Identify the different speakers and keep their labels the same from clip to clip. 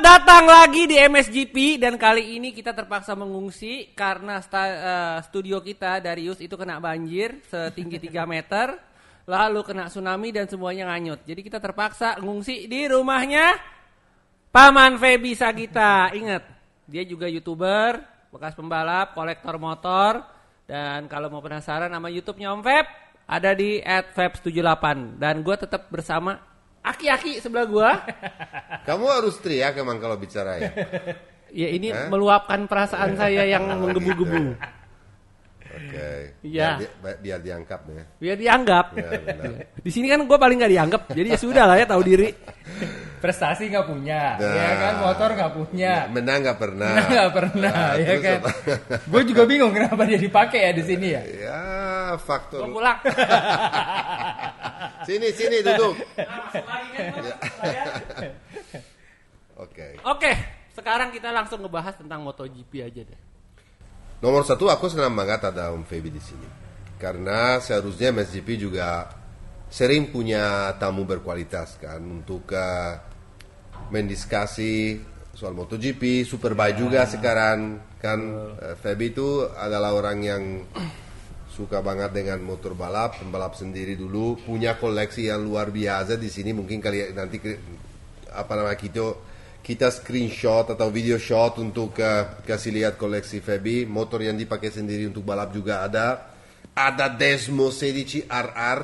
Speaker 1: datang lagi di MSGP dan kali ini kita terpaksa mengungsi karena studio kita Darius itu kena banjir setinggi 3 meter, lalu kena tsunami dan semuanya nganyut. Jadi kita terpaksa mengungsi di rumahnya Paman Feby Sagita. Ingat, dia juga YouTuber, bekas pembalap, kolektor motor, dan kalau mau penasaran nama YouTube-nya Om Feb ada di @feb78 dan gue tetap bersama Aki-aki sebelah gua.
Speaker 2: Kamu harus teriak emang kalau bicara ya.
Speaker 1: Ya ini meluapkan perasaan saya yang menggebu-gebu.
Speaker 2: Oke.
Speaker 1: Iya.
Speaker 2: Biar dianggap ya.
Speaker 1: Biar dianggap.
Speaker 2: Ya, benar.
Speaker 1: Di sini kan gua paling nggak dianggap. Jadi ya sudah lah ya, tahu diri.
Speaker 3: Prestasi nggak punya, ya kan, motor nggak punya,
Speaker 2: menang nggak pernah,
Speaker 3: ya kan. Gue juga bingung kenapa dia dipakai ya di sini ya.
Speaker 2: Ya faktor.
Speaker 1: Gua pulang.
Speaker 2: Sini duduk.
Speaker 1: Oke, sekarang kita langsung ngebahas tentang MotoGP aja deh.
Speaker 2: Nomor 1 aku senang banget ada Om Feby di sini. Karena seharusnya MSGP juga sering punya tamu berkualitas kan untuk mendiskusi soal MotoGP, Superbike juga sekarang kan. Feby itu adalah orang yang suka banget dengan motor balap, pembalap sendiri dulu, punya koleksi yang luar biasa di sini. Mungkin kali nanti kita screenshot atau video shot untuk kasih lihat koleksi Feby. Motor yang dipakai sendiri untuk balap juga ada Desmo 16 RR.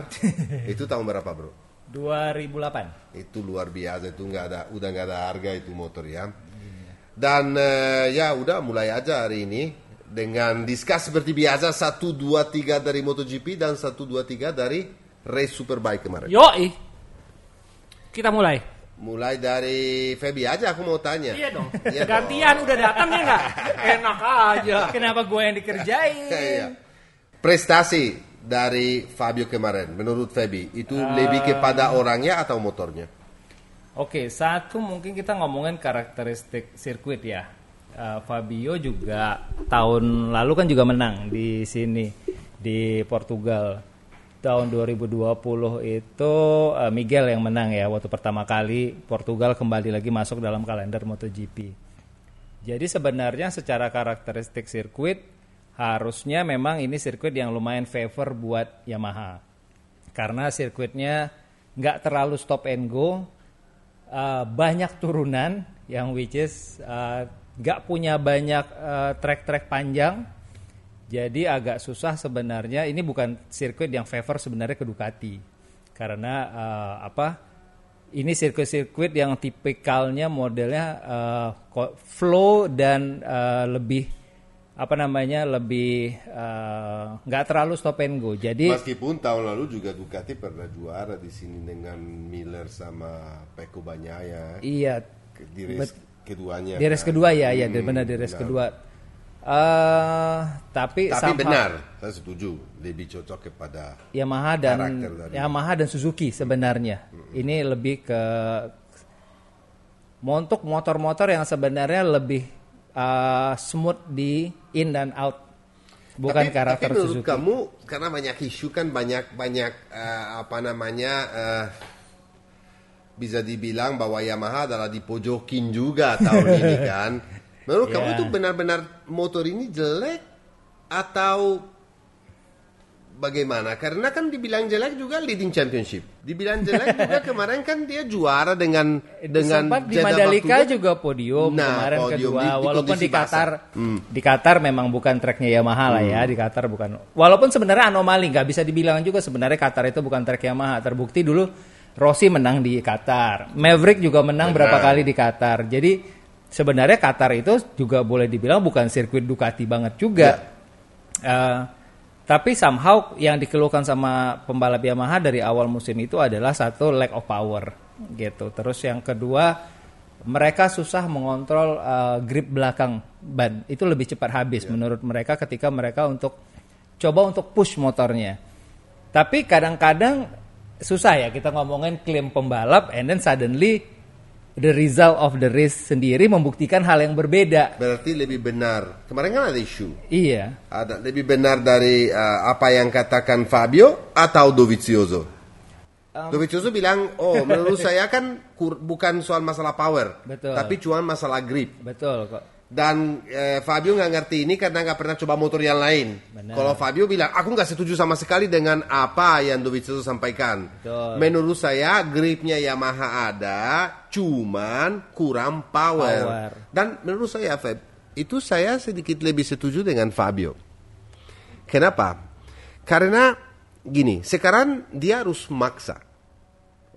Speaker 2: Itu tahun berapa bro?
Speaker 3: 2008.
Speaker 2: Itu luar biasa, itu udah nggak ada harga itu motor ya. Dan ya udah mulai aja hari ini dengan diskus seperti biasa 1, 2, 3 dari MotoGP dan 1, 2, 3 dari race Superbike kemarin.
Speaker 1: Yoi. Kita mulai.
Speaker 2: Mulai dari Feby aja aku mau tanya.
Speaker 1: Iya dong. Gantian udah datang ya nggak? Enak aja.
Speaker 3: Kenapa gue yang dikerjain?
Speaker 2: Iya. Prestasi dari Fabio kemarin menurut Feby itu lebih kepada orangnya atau motornya?
Speaker 3: Oke, satu mungkin kita ngomongin karakteristik sirkuit ya. Fabio juga tahun lalu kan juga menang di sini di Portugal. Tahun 2020 itu Miguel yang menang ya waktu pertama kali Portugal kembali lagi masuk dalam kalender MotoGP. Jadi sebenarnya secara karakteristik sirkuit harusnya memang ini sirkuit yang lumayan favor buat Yamaha. Karena sirkuitnya nggak terlalu stop and go, banyak turunan yang which is gak punya banyak trek-trek panjang, jadi agak susah sebenarnya. Ini bukan sirkuit yang favor sebenarnya ke Ducati karena ini sirkuit yang tipikalnya modelnya flow dan lebih nggak terlalu stop and go. Jadi
Speaker 2: meskipun tahun lalu juga Ducati pernah juara di sini dengan Miller sama Pecco Bagnaia.
Speaker 3: Iya.
Speaker 2: Keduanya.
Speaker 3: Di race kedua ya, benar di race kedua. Tapi
Speaker 2: benar, saya setuju lebih cocok kepada
Speaker 3: Yamaha dan Suzuki sebenarnya. Ini lebih ke untuk motor-motor yang sebenarnya lebih smooth di in dan out. Bukan karakter
Speaker 2: tapi menurut
Speaker 3: Suzuki.
Speaker 2: Kamu karena banyak isu kan banyak bisa dibilang bahwa Yamaha adalah dipojokin juga tahun ini kan. Menurut kamu itu benar-benar motor ini jelek atau bagaimana? Karena kan dibilang jelek juga leading championship. Dibilang jelek juga kemarin kan dia juara dengan
Speaker 3: sempat di Mandalika juga podium kemarin
Speaker 2: podium,
Speaker 3: kedua. Walaupun di Qatar memang bukan treknya Yamaha lah ya, di Qatar bukan. Walaupun sebenarnya anomali, nggak bisa dibilang juga sebenarnya Qatar itu bukan trek Yamaha. Terbukti dulu Rossi menang di Qatar, Maverick juga menang berapa kali di Qatar. Jadi sebenarnya Qatar itu juga boleh dibilang bukan sirkuit Ducati banget juga. Tapi somehow yang dikeluhkan sama pembalap Yamaha dari awal musim itu adalah satu lack of power gitu. Terus yang kedua mereka susah mengontrol grip belakang ban. Itu lebih cepat habis menurut mereka ketika mereka coba untuk push motornya. Tapi kadang-kadang susah ya kita ngomongin klaim pembalap and then suddenly the result of the race sendiri membuktikan hal yang berbeda.
Speaker 2: Berarti lebih benar. Kemarin kan ada isu.
Speaker 3: Iya.
Speaker 2: Ada lebih benar dari apa yang katakan Fabio atau Dovizioso? Dovizioso bilang, menurut saya kan bukan soal masalah power,
Speaker 3: Betul.
Speaker 2: tapi cuma masalah grip.
Speaker 3: Betul kok.
Speaker 2: Dan Fabio nggak ngerti ini karena nggak pernah coba motor yang lain.
Speaker 3: Benar.
Speaker 2: Kalau Fabio bilang, aku nggak setuju sama sekali dengan apa yang Dovizioso sampaikan.
Speaker 3: Betul.
Speaker 2: Menurut saya gripnya Yamaha ada, cuman kurang power. Dan menurut saya, Feb, itu saya sedikit lebih setuju dengan Fabio. Kenapa? Karena gini, sekarang dia harus maksa.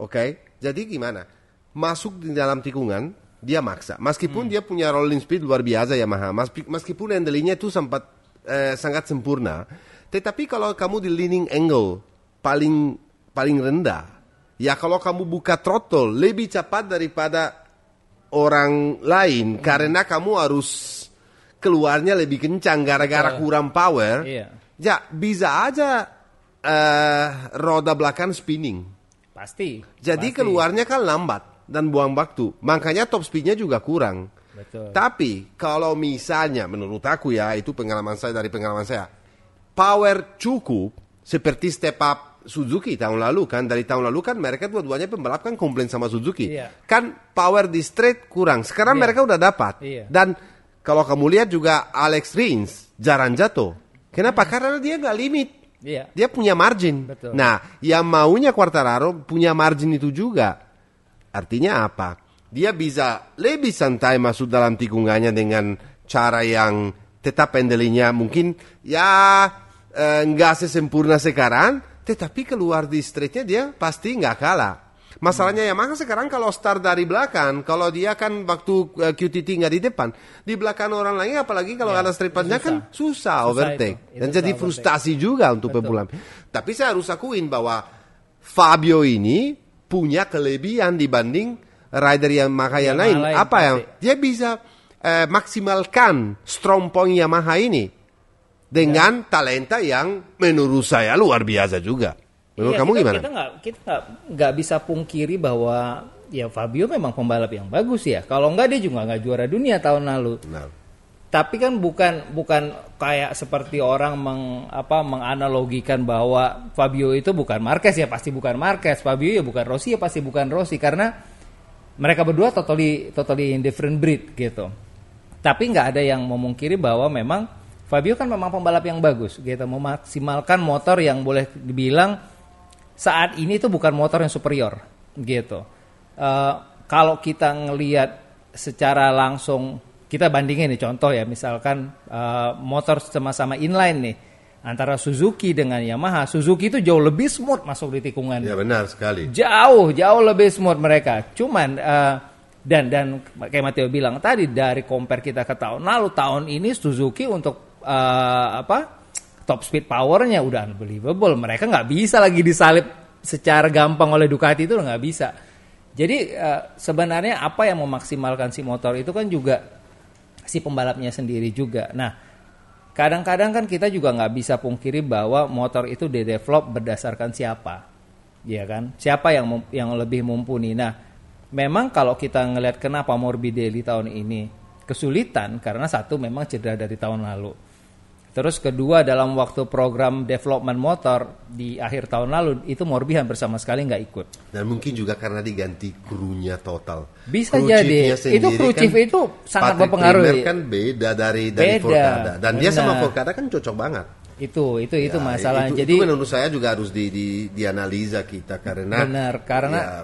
Speaker 2: Oke? Jadi gimana? Masuk di dalam tikungan, dia maksa. Meskipun dia punya rolling speed luar biasa Yamaha, meskipun handlingnya itu sangat sempurna, tetapi kalau kamu di leaning angle paling rendah, ya kalau kamu buka throttle lebih cepat daripada orang lain, karena kamu harus keluarnya lebih kencang gara-gara kurang power, ya bisa aja roda belakang spinning.
Speaker 3: Pasti.
Speaker 2: Jadi keluarnya kan lambat dan buang waktu. Makanya top speednya juga kurang.
Speaker 3: Betul.
Speaker 2: Tapi kalau misalnya menurut aku ya, itu pengalaman saya, power cukup seperti step up Suzuki tahun lalu kan. Dari tahun lalu kan mereka dua-duanya pembalap kan komplain sama Suzuki.
Speaker 3: Iya.
Speaker 2: Kan power di straight kurang. Sekarang mereka udah dapat.
Speaker 3: Iya.
Speaker 2: Dan kalau kamu lihat juga Alex Rins jarang jatuh. Kenapa? Karena dia nggak limit.
Speaker 3: Iya.
Speaker 2: Dia punya margin.
Speaker 3: Betul.
Speaker 2: Nah, yang maunya Quartararo punya margin itu juga. Artinya apa? Dia bisa lebih santai masuk dalam tikungannya dengan cara yang tetap handlingnya mungkin ya nggak sesempurna sekarang, tetapi keluar di straightnya dia pasti nggak kalah. Masalahnya Yamaha sekarang kalau start dari belakang, kalau dia kan waktu QTT nggak di depan, di belakang orang lain, apalagi kalau ada straight panjang kan susah overtake. Dan jadi frustasi juga untuk pembalap. Tapi saya harus akuin bahwa Fabio ini punya kelebihan dibanding rider Yamaha yang lain. Apa yang dia bisa maksimalkan strong point Yamaha ini dengan talenta yang menurut saya luar biasa juga. Menurut kamu gimana?
Speaker 3: Kita nggak bisa pungkiri bahwa ya Fabio memang pembalap yang bagus ya. Kalau nggak dia juga nggak juara dunia tahun lalu.
Speaker 2: Nah.
Speaker 3: Tapi kan bukan kayak seperti orang menganalogikan bahwa Fabio itu bukan Marquez ya pasti bukan Marquez, Fabio ya bukan Rossi ya pasti bukan Rossi, karena mereka berdua totally in different breed gitu. Tapi nggak ada yang memungkiri bahwa memang Fabio kan memang pembalap yang bagus gitu, memaksimalkan motor yang boleh dibilang saat ini itu bukan motor yang superior gitu. Kalau kita ngelihat secara langsung, kita bandingin nih contoh ya, misalkan motor sama-sama inline nih antara Suzuki dengan Yamaha. Suzuki itu jauh lebih smooth masuk di tikungan.
Speaker 2: Ya benar sekali.
Speaker 3: Jauh lebih smooth mereka. Cuman dan kayak Matteo bilang tadi, dari compare kita ke tahun lalu, tahun ini Suzuki untuk top speed powernya udah unbelievable. Mereka nggak bisa lagi disalip secara gampang oleh Ducati, itu udah nggak bisa. Jadi sebenarnya apa yang memaksimalkan si motor itu kan juga si pembalapnya sendiri juga. Nah, kadang-kadang kan kita juga nggak bisa pungkiri bahwa motor itu di-develop berdasarkan siapa, ya kan? Siapa yang lebih mumpuni. Nah, memang kalau kita ngelihat kenapa Morbidelli tahun ini kesulitan, karena satu memang cedera dari tahun lalu. Terus kedua, dalam waktu program development motor di akhir tahun lalu itu Morbi hampir sama sekali nggak ikut. Dan
Speaker 2: mungkin juga karena diganti krunya total.
Speaker 3: Bisa jadi. Itu kru chief kan, itu sangat berpengaruh.
Speaker 2: Kan beda dari Forcada. Dan dia sama Forcada kan cocok banget. Itu masalah. Jadi itu menurut saya juga harus dianalisa kita karena
Speaker 3: benar,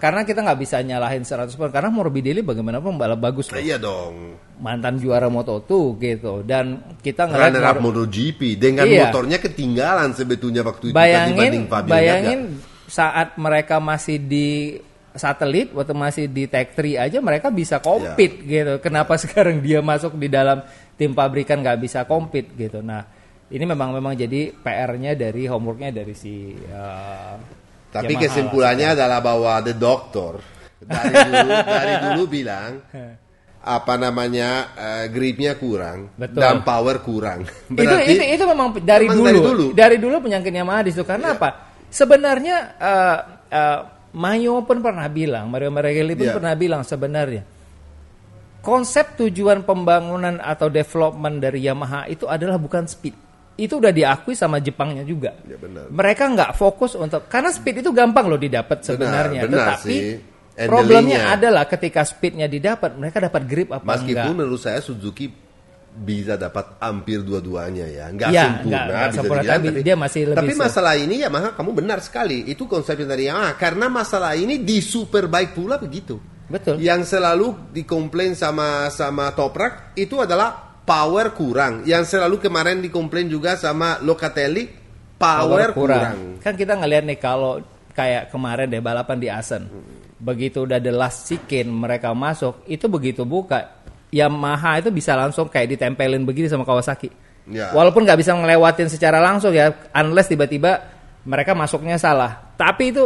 Speaker 3: karena kita nggak bisa nyalahin 100%, karena Morbidelli bagaimanapun pembalap bagus loh.
Speaker 2: Iya dong.
Speaker 3: Mantan juara Moto2 gitu, dan kita ngeliat
Speaker 2: runner up MotoGP dengan motornya ketinggalan sebetulnya waktu itu dibanding Fabio.
Speaker 3: Bayangin saat mereka masih di satelit, waktu masih di Tech 3 aja mereka bisa compete gitu. Kenapa sekarang dia masuk di dalam tim pabrikan nggak bisa compete gitu. Nah, ini memang jadi PR-nya dari homework-nya dari si
Speaker 2: tapi Yamaha kesimpulannya adalah bahwa The Doctor dari dulu bilang gripnya kurang. Betul. Dan power kurang.
Speaker 3: Berarti itu memang dari dulu penyakit Yamaha di situ. Karena apa? Sebenarnya Mario pernah bilang sebenarnya konsep tujuan pembangunan atau development dari Yamaha itu adalah bukan speed. itu udah diakui sama Jepangnya juga.
Speaker 2: Ya, benar.
Speaker 3: Mereka nggak fokus untuk, karena speed itu gampang loh didapat sebenarnya,
Speaker 2: benar
Speaker 3: tetapi
Speaker 2: sih.
Speaker 3: problemnya adalah ketika speednya didapat, mereka dapat grip apa
Speaker 2: Meskipun
Speaker 3: enggak.
Speaker 2: menurut saya Suzuki bisa dapat hampir dua-duanya ya, nggak
Speaker 3: Ya,
Speaker 2: sempurna,
Speaker 3: nggak
Speaker 2: bisa
Speaker 3: sempurna,
Speaker 2: dibilang,
Speaker 3: tapi dia masih lebih
Speaker 2: Tapi masalah ini ya, maka kamu benar sekali, itu konsepnya dari Yamaha. Karena masalah ini di Superbike pula begitu.
Speaker 3: Betul.
Speaker 2: Yang selalu dikomplain sama Toprak itu adalah power kurang. Yang selalu kemarin dikomplain juga sama Locatelli, power kurang.
Speaker 3: Kan kita ngelihat nih kalau kayak kemarin deh balapan di Assen. Begitu udah the last chicane mereka masuk, itu begitu buka, Yamaha itu bisa langsung kayak ditempelin begini sama Kawasaki.
Speaker 2: Ya.
Speaker 3: Walaupun nggak bisa ngelewatin secara langsung ya, unless tiba-tiba mereka masuknya salah. Tapi itu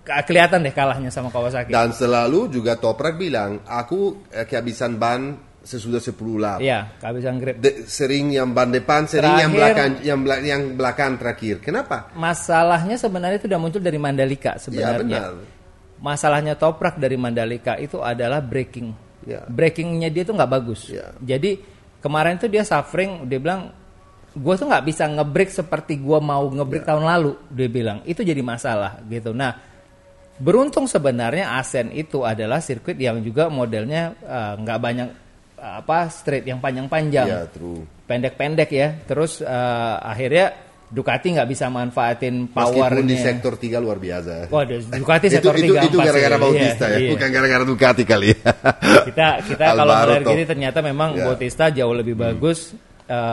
Speaker 3: kelihatan deh kalahnya sama Kawasaki.
Speaker 2: Dan selalu juga Toprak bilang, aku kehabisan ban sesudah 10 lap.
Speaker 3: Iya, kehabisan grip.
Speaker 2: Sering yang ban depan, sering
Speaker 3: Terakhir,
Speaker 2: yang belakang terakhir. Kenapa?
Speaker 3: Masalahnya sebenarnya itu udah muncul dari Mandalika sebenarnya.
Speaker 2: Ya, benar.
Speaker 3: Masalahnya Toprak dari Mandalika itu adalah braking.
Speaker 2: Ya.
Speaker 3: Breakingnya dia tuh nggak bagus.
Speaker 2: Ya.
Speaker 3: Jadi kemarin tuh dia suffering, dia bilang, gue tuh nggak bisa ngebreak seperti gue mau ngebreak tahun lalu. Dia bilang itu jadi masalah gitu. Nah, beruntung sebenarnya Assen itu adalah sirkuit yang juga modelnya nggak banyak straight yang panjang-panjang,
Speaker 2: Ya, true.
Speaker 3: pendek-pendek ya. Terus akhirnya Ducati nggak bisa manfaatin powernya.
Speaker 2: Meskipun di sektor 3 luar biasa.
Speaker 3: Waduh, Ducati sektor 3
Speaker 2: itu gara-gara Bautista ya,
Speaker 3: iya.
Speaker 2: bukan gara-gara Ducati kali ya.
Speaker 3: Kita kalau
Speaker 2: Alvaro
Speaker 3: melihat
Speaker 2: top.
Speaker 3: gini ternyata memang
Speaker 2: Ya.
Speaker 3: Bautista jauh lebih bagus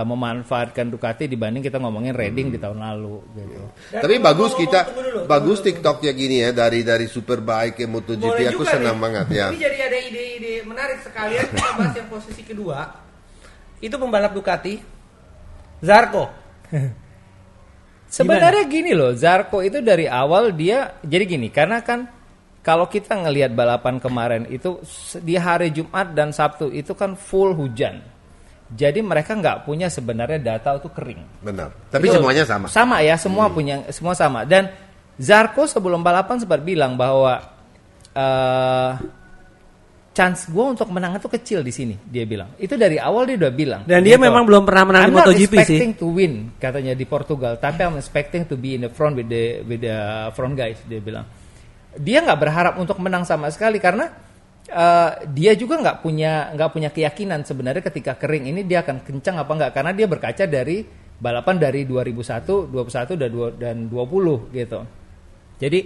Speaker 3: memanfaatkan Ducati dibanding kita ngomongin Redding di tahun lalu gitu.
Speaker 2: Tapi bagus TikToknya gini ya, dari Superbike ke MotoGP.
Speaker 1: Boleh
Speaker 2: Aku
Speaker 1: juga
Speaker 2: senang
Speaker 1: nih.
Speaker 2: banget ya.
Speaker 1: Ini jadi ada ide-ide menarik sekalian. Kita bahas yang posisi kedua. Itu pembalap Ducati, Zarco.
Speaker 3: Sebenarnya gini loh, Zarco itu dari awal dia jadi gini, karena kan kalau kita ngelihat balapan kemarin itu di hari Jumat dan Sabtu itu kan full hujan. Jadi mereka nggak punya sebenarnya data itu kering.
Speaker 2: Benar. Tapi
Speaker 3: Itu
Speaker 2: semuanya sama.
Speaker 3: Sama ya, semua sama. Dan Zarco sebelum balapan sempat bilang bahwa chance gue untuk menang itu kecil di sini, dia bilang. Itu dari awal dia udah bilang.
Speaker 1: Dan dia memang belum pernah menang di
Speaker 3: I'm not
Speaker 1: MotoGP sih.
Speaker 3: expecting to win, katanya di Portugal. Tapi I'm expecting to be in the front with the front guys, dia bilang. Dia nggak berharap untuk menang sama sekali karena dia juga nggak punya keyakinan sebenarnya ketika kering ini dia akan kencang apa nggak, karena dia berkaca dari balapan dari 2001, 21 dan 20 gitu. Jadi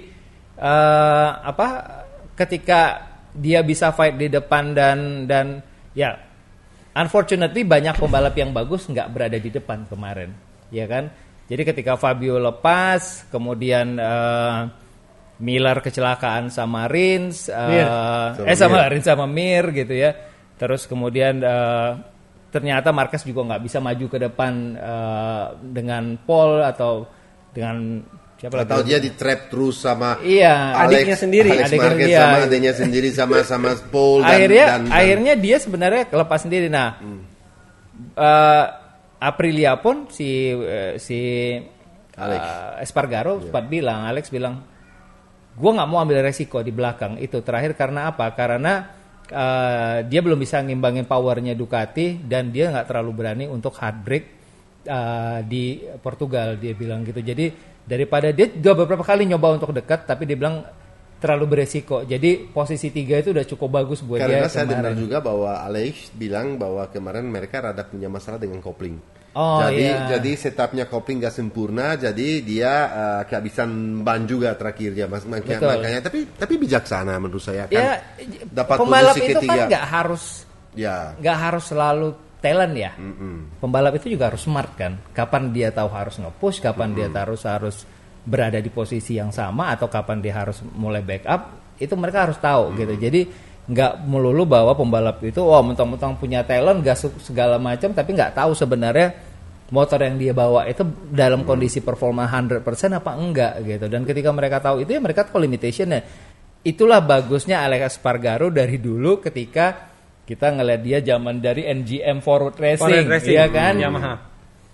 Speaker 3: ketika dia bisa fight di depan dan ya unfortunately banyak pembalap yang bagus nggak berada di depan kemarin, ya kan. Jadi ketika Fabio lepas, kemudian Miller kecelakaan sama Rins, Rins sama Mir gitu ya. Terus kemudian ternyata Marquez juga nggak bisa maju ke depan dengan Paul atau dengan siapa
Speaker 2: Atau dia di trap terus sama
Speaker 1: adiknya sendiri,
Speaker 2: Alex Marquez sama adiknya sendiri sama Paul dan
Speaker 3: akhirnya dia sebenarnya lepas sendiri. Nah, Aprilia pun si Espargaro sempat bilang, Alex bilang, gue nggak mau ambil resiko di belakang itu terakhir karena apa? Karena dia belum bisa ngimbangin powernya Ducati dan dia nggak terlalu berani untuk hard brake di Portugal, dia bilang gitu. Jadi daripada dia juga beberapa kali nyoba untuk dekat, tapi dia bilang terlalu beresiko. Jadi posisi 3 itu udah cukup bagus buat
Speaker 2: karena
Speaker 3: dia.
Speaker 2: Karena saya
Speaker 3: kemarin.
Speaker 2: dengar juga bahwa Alex bilang bahwa kemarin mereka rada punya masalah dengan kopling.
Speaker 3: Oh,
Speaker 2: jadi setupnya kopling gak sempurna, jadi dia kehabisan ban juga terakhir ya, makanya. Tapi bijaksana menurut saya kan.
Speaker 3: Ya,
Speaker 2: dapat
Speaker 3: pembalap
Speaker 2: posisi
Speaker 3: itu
Speaker 2: ketiga.
Speaker 3: kan nggak harus selalu talent ya. Pembalap itu juga harus smart kan. Kapan dia tahu harus nge-push, kapan dia harus berada di posisi yang sama, atau kapan dia harus mulai backup, itu mereka harus tahu gitu. Jadi nggak melulu bahwa pembalap itu mentang-mentang punya talent, gas segala macam, tapi nggak tahu sebenarnya motor yang dia bawa itu dalam kondisi performa 100% apa enggak gitu. Dan ketika mereka tahu itu ya mereka tahu limitationnya. Itulah bagusnya Alex Espargaro dari dulu ketika kita ngeliat dia zaman dari NGM Forward Racing, ya kan?
Speaker 1: Yamaha.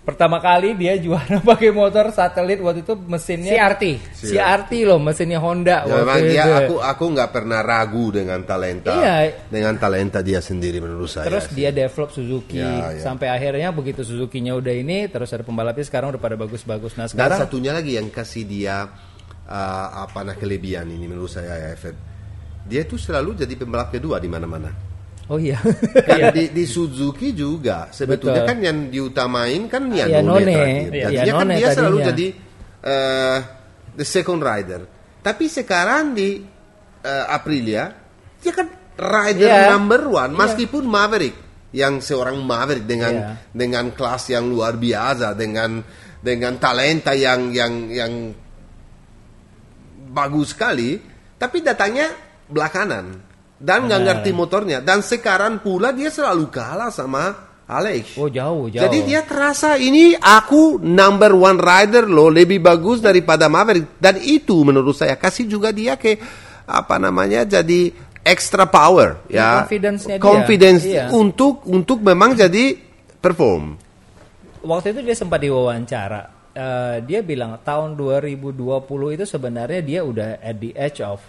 Speaker 3: Pertama kali dia juara pakai motor satelit waktu itu mesinnya CRT loh, mesinnya Honda.
Speaker 2: Ya, memang
Speaker 3: waktu
Speaker 2: dia,
Speaker 3: itu.
Speaker 2: aku nggak pernah ragu dengan talenta, dengan talenta dia sendiri menurut saya.
Speaker 3: Terus dia develop Suzuki
Speaker 2: Ya.
Speaker 3: sampai akhirnya begitu Suzuki-nya udah ini, terus ada pembalapnya sekarang udah pada bagus-bagus. Nah
Speaker 2: Dan
Speaker 3: sekarang
Speaker 2: satunya lagi yang kasih dia kelebihan ini menurut saya ya, Fed. Dia itu selalu jadi pembalap kedua di mana-mana.
Speaker 3: oh iya,
Speaker 2: Kan di Suzuki juga sebetulnya
Speaker 3: Betul.
Speaker 2: kan yang diutamain kan
Speaker 3: Iannone.
Speaker 2: terakhir.
Speaker 3: Iya,
Speaker 2: Dan dia kan
Speaker 3: Iannone
Speaker 2: dia selalu
Speaker 3: tadinya.
Speaker 2: jadi the second rider. Tapi sekarang di Aprilia dia kan rider
Speaker 3: Iya.
Speaker 2: number one
Speaker 3: Iya.
Speaker 2: meskipun Maverick yang seorang Maverick
Speaker 3: Iya.
Speaker 2: dengan kelas yang luar biasa dengan talenta yang bagus sekali, tapi datangnya belakangan dan nggak ngerti motornya, dan sekarang pula dia selalu kalah sama Alex.
Speaker 3: oh jauh.
Speaker 2: Jadi dia terasa ini aku number one rider loh, lebih bagus daripada Maverick, dan itu menurut saya kasih juga dia ke jadi extra power ya,
Speaker 3: Confidence-nya dia.
Speaker 2: confidence
Speaker 3: Iya.
Speaker 2: untuk memang jadi perform.
Speaker 3: Waktu itu dia sempat diwawancara. Dia bilang tahun 2020 itu sebenarnya dia udah at the edge of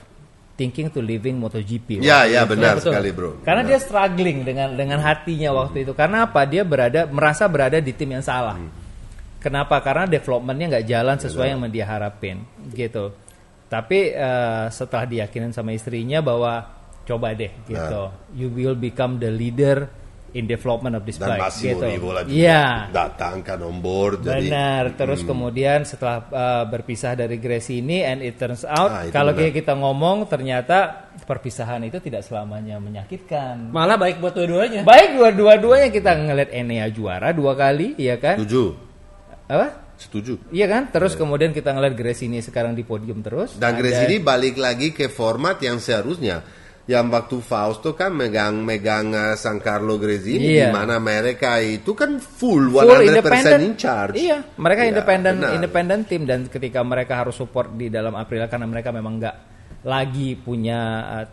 Speaker 3: thinking to leaving MotoGP.
Speaker 2: Ya,
Speaker 3: waktu
Speaker 2: ya,
Speaker 3: itu.
Speaker 2: benar
Speaker 3: Betul.
Speaker 2: sekali, bro.
Speaker 3: Karena
Speaker 2: Benar.
Speaker 3: dia struggling dengan hatinya waktu itu. Karena apa? Dia merasa berada di tim yang salah. Kenapa? Karena developmentnya nggak jalan sesuai yang dia harapin, gitu. Tapi setelah diyakinin sama istrinya bahwa coba deh, gitu. You will become the leader in development of this
Speaker 2: Dan
Speaker 3: bike,
Speaker 2: Massimo
Speaker 3: gitu.
Speaker 2: Rivola juga
Speaker 3: Iya.
Speaker 2: datang kan on board. Jadi,
Speaker 3: Benar, terus kemudian setelah berpisah dari Gracie ini, and it turns out
Speaker 2: itu
Speaker 3: kalau
Speaker 2: benar.
Speaker 3: kita ngomong ternyata perpisahan itu tidak selamanya menyakitkan.
Speaker 1: Malah baik buat dua-duanya.
Speaker 3: Baik dua-duanya, kita ngeliat Enea juara 2 kali, iya kan? Apa?
Speaker 2: Setuju.
Speaker 3: Iya kan? Terus kemudian kita ngeliat Gracie ini sekarang di podium terus.
Speaker 2: Dan
Speaker 3: Ada-
Speaker 2: Gracie ini balik lagi ke format yang seharusnya. Yang waktu Fausto kan megang San Carlo Gresini,
Speaker 3: Iya.
Speaker 2: di mana mereka itu kan full 100% in charge.
Speaker 3: Iya, mereka
Speaker 2: Ya, benar.
Speaker 3: independent tim, dan ketika mereka harus support di dalam Aprilia karena mereka memang nggak lagi punya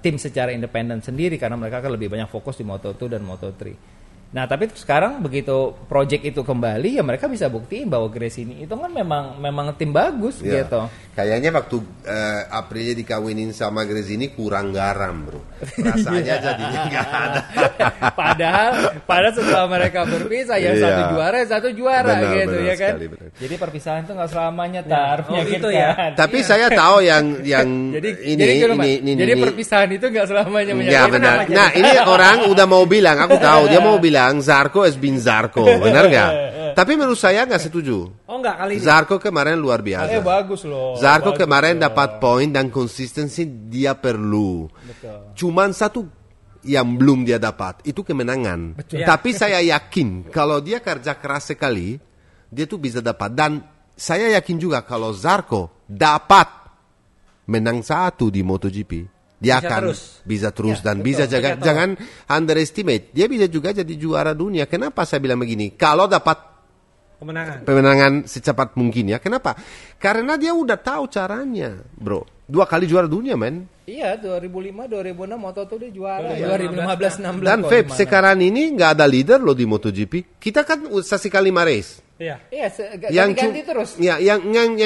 Speaker 3: tim secara independen sendiri karena mereka kan lebih banyak fokus di Moto2 dan Moto3. Nah, tapi sekarang begitu project itu kembali, ya mereka bisa buktiin bahwa Gresini itu kan memang tim bagus
Speaker 2: Ya.
Speaker 3: gitu.
Speaker 2: Kayaknya waktu Aprilia dikawinin sama Gresini kurang garam, bro. Rasanya jadinya nggak ada.
Speaker 3: padahal setelah mereka berpisah yang
Speaker 2: Iya.
Speaker 3: satu juara
Speaker 2: Benar,
Speaker 3: gitu
Speaker 2: benar
Speaker 3: ya kan.
Speaker 2: sekali, benar.
Speaker 3: Jadi perpisahan itu nggak selamanya tar
Speaker 1: Oh, gitu
Speaker 3: menyakitkan.
Speaker 2: Tapi saya tahu yang
Speaker 3: Jadi
Speaker 2: ini
Speaker 3: perpisahan itu nggak selamanya
Speaker 2: ya
Speaker 3: menyakitkan.
Speaker 2: benar. Nah ini orang udah mau bilang, aku tahu dia mau bilang Zarco has been Zarco, benar nggak? Tapi menurut saya nggak setuju.
Speaker 1: Oh enggak kali ini.
Speaker 2: Zarco kemarin luar biasa.
Speaker 3: Bagus loh.
Speaker 2: Zarco
Speaker 3: Bagus
Speaker 2: kemarin
Speaker 3: loh.
Speaker 2: dapat poin dan konsistensi dia perlu.
Speaker 3: Betul.
Speaker 2: Cuman satu yang belum dia dapat itu kemenangan. Tapi saya yakin kalau dia kerja keras sekali, dia tuh bisa dapat. Dan saya yakin juga kalau Zarco dapat menang satu di MotoGP, dia
Speaker 1: Bisa
Speaker 2: akan
Speaker 1: terus.
Speaker 2: bisa terus
Speaker 3: Ya,
Speaker 2: dan
Speaker 3: betul.
Speaker 2: bisa jaga.
Speaker 1: Betul.
Speaker 2: Jangan underestimate. Dia bisa juga jadi juara dunia. Kenapa saya bilang begini? Kalau dapat pemenangan secepat mungkin ya. Kenapa? Karena dia udah tahu caranya, bro. 2 kali juara dunia, men.
Speaker 3: Iya, 2005, 2006 Moto2 dia juara.
Speaker 1: Iya,
Speaker 3: 2015, 16.
Speaker 2: Dan
Speaker 3: kok
Speaker 2: Feb,
Speaker 3: di mana.
Speaker 2: sekarang ini nggak ada leader loh di MotoGP. Kita kan sekali 5 race.
Speaker 1: Iya.
Speaker 3: Iya,
Speaker 2: Yang
Speaker 3: ganti terus.
Speaker 2: Ya, yang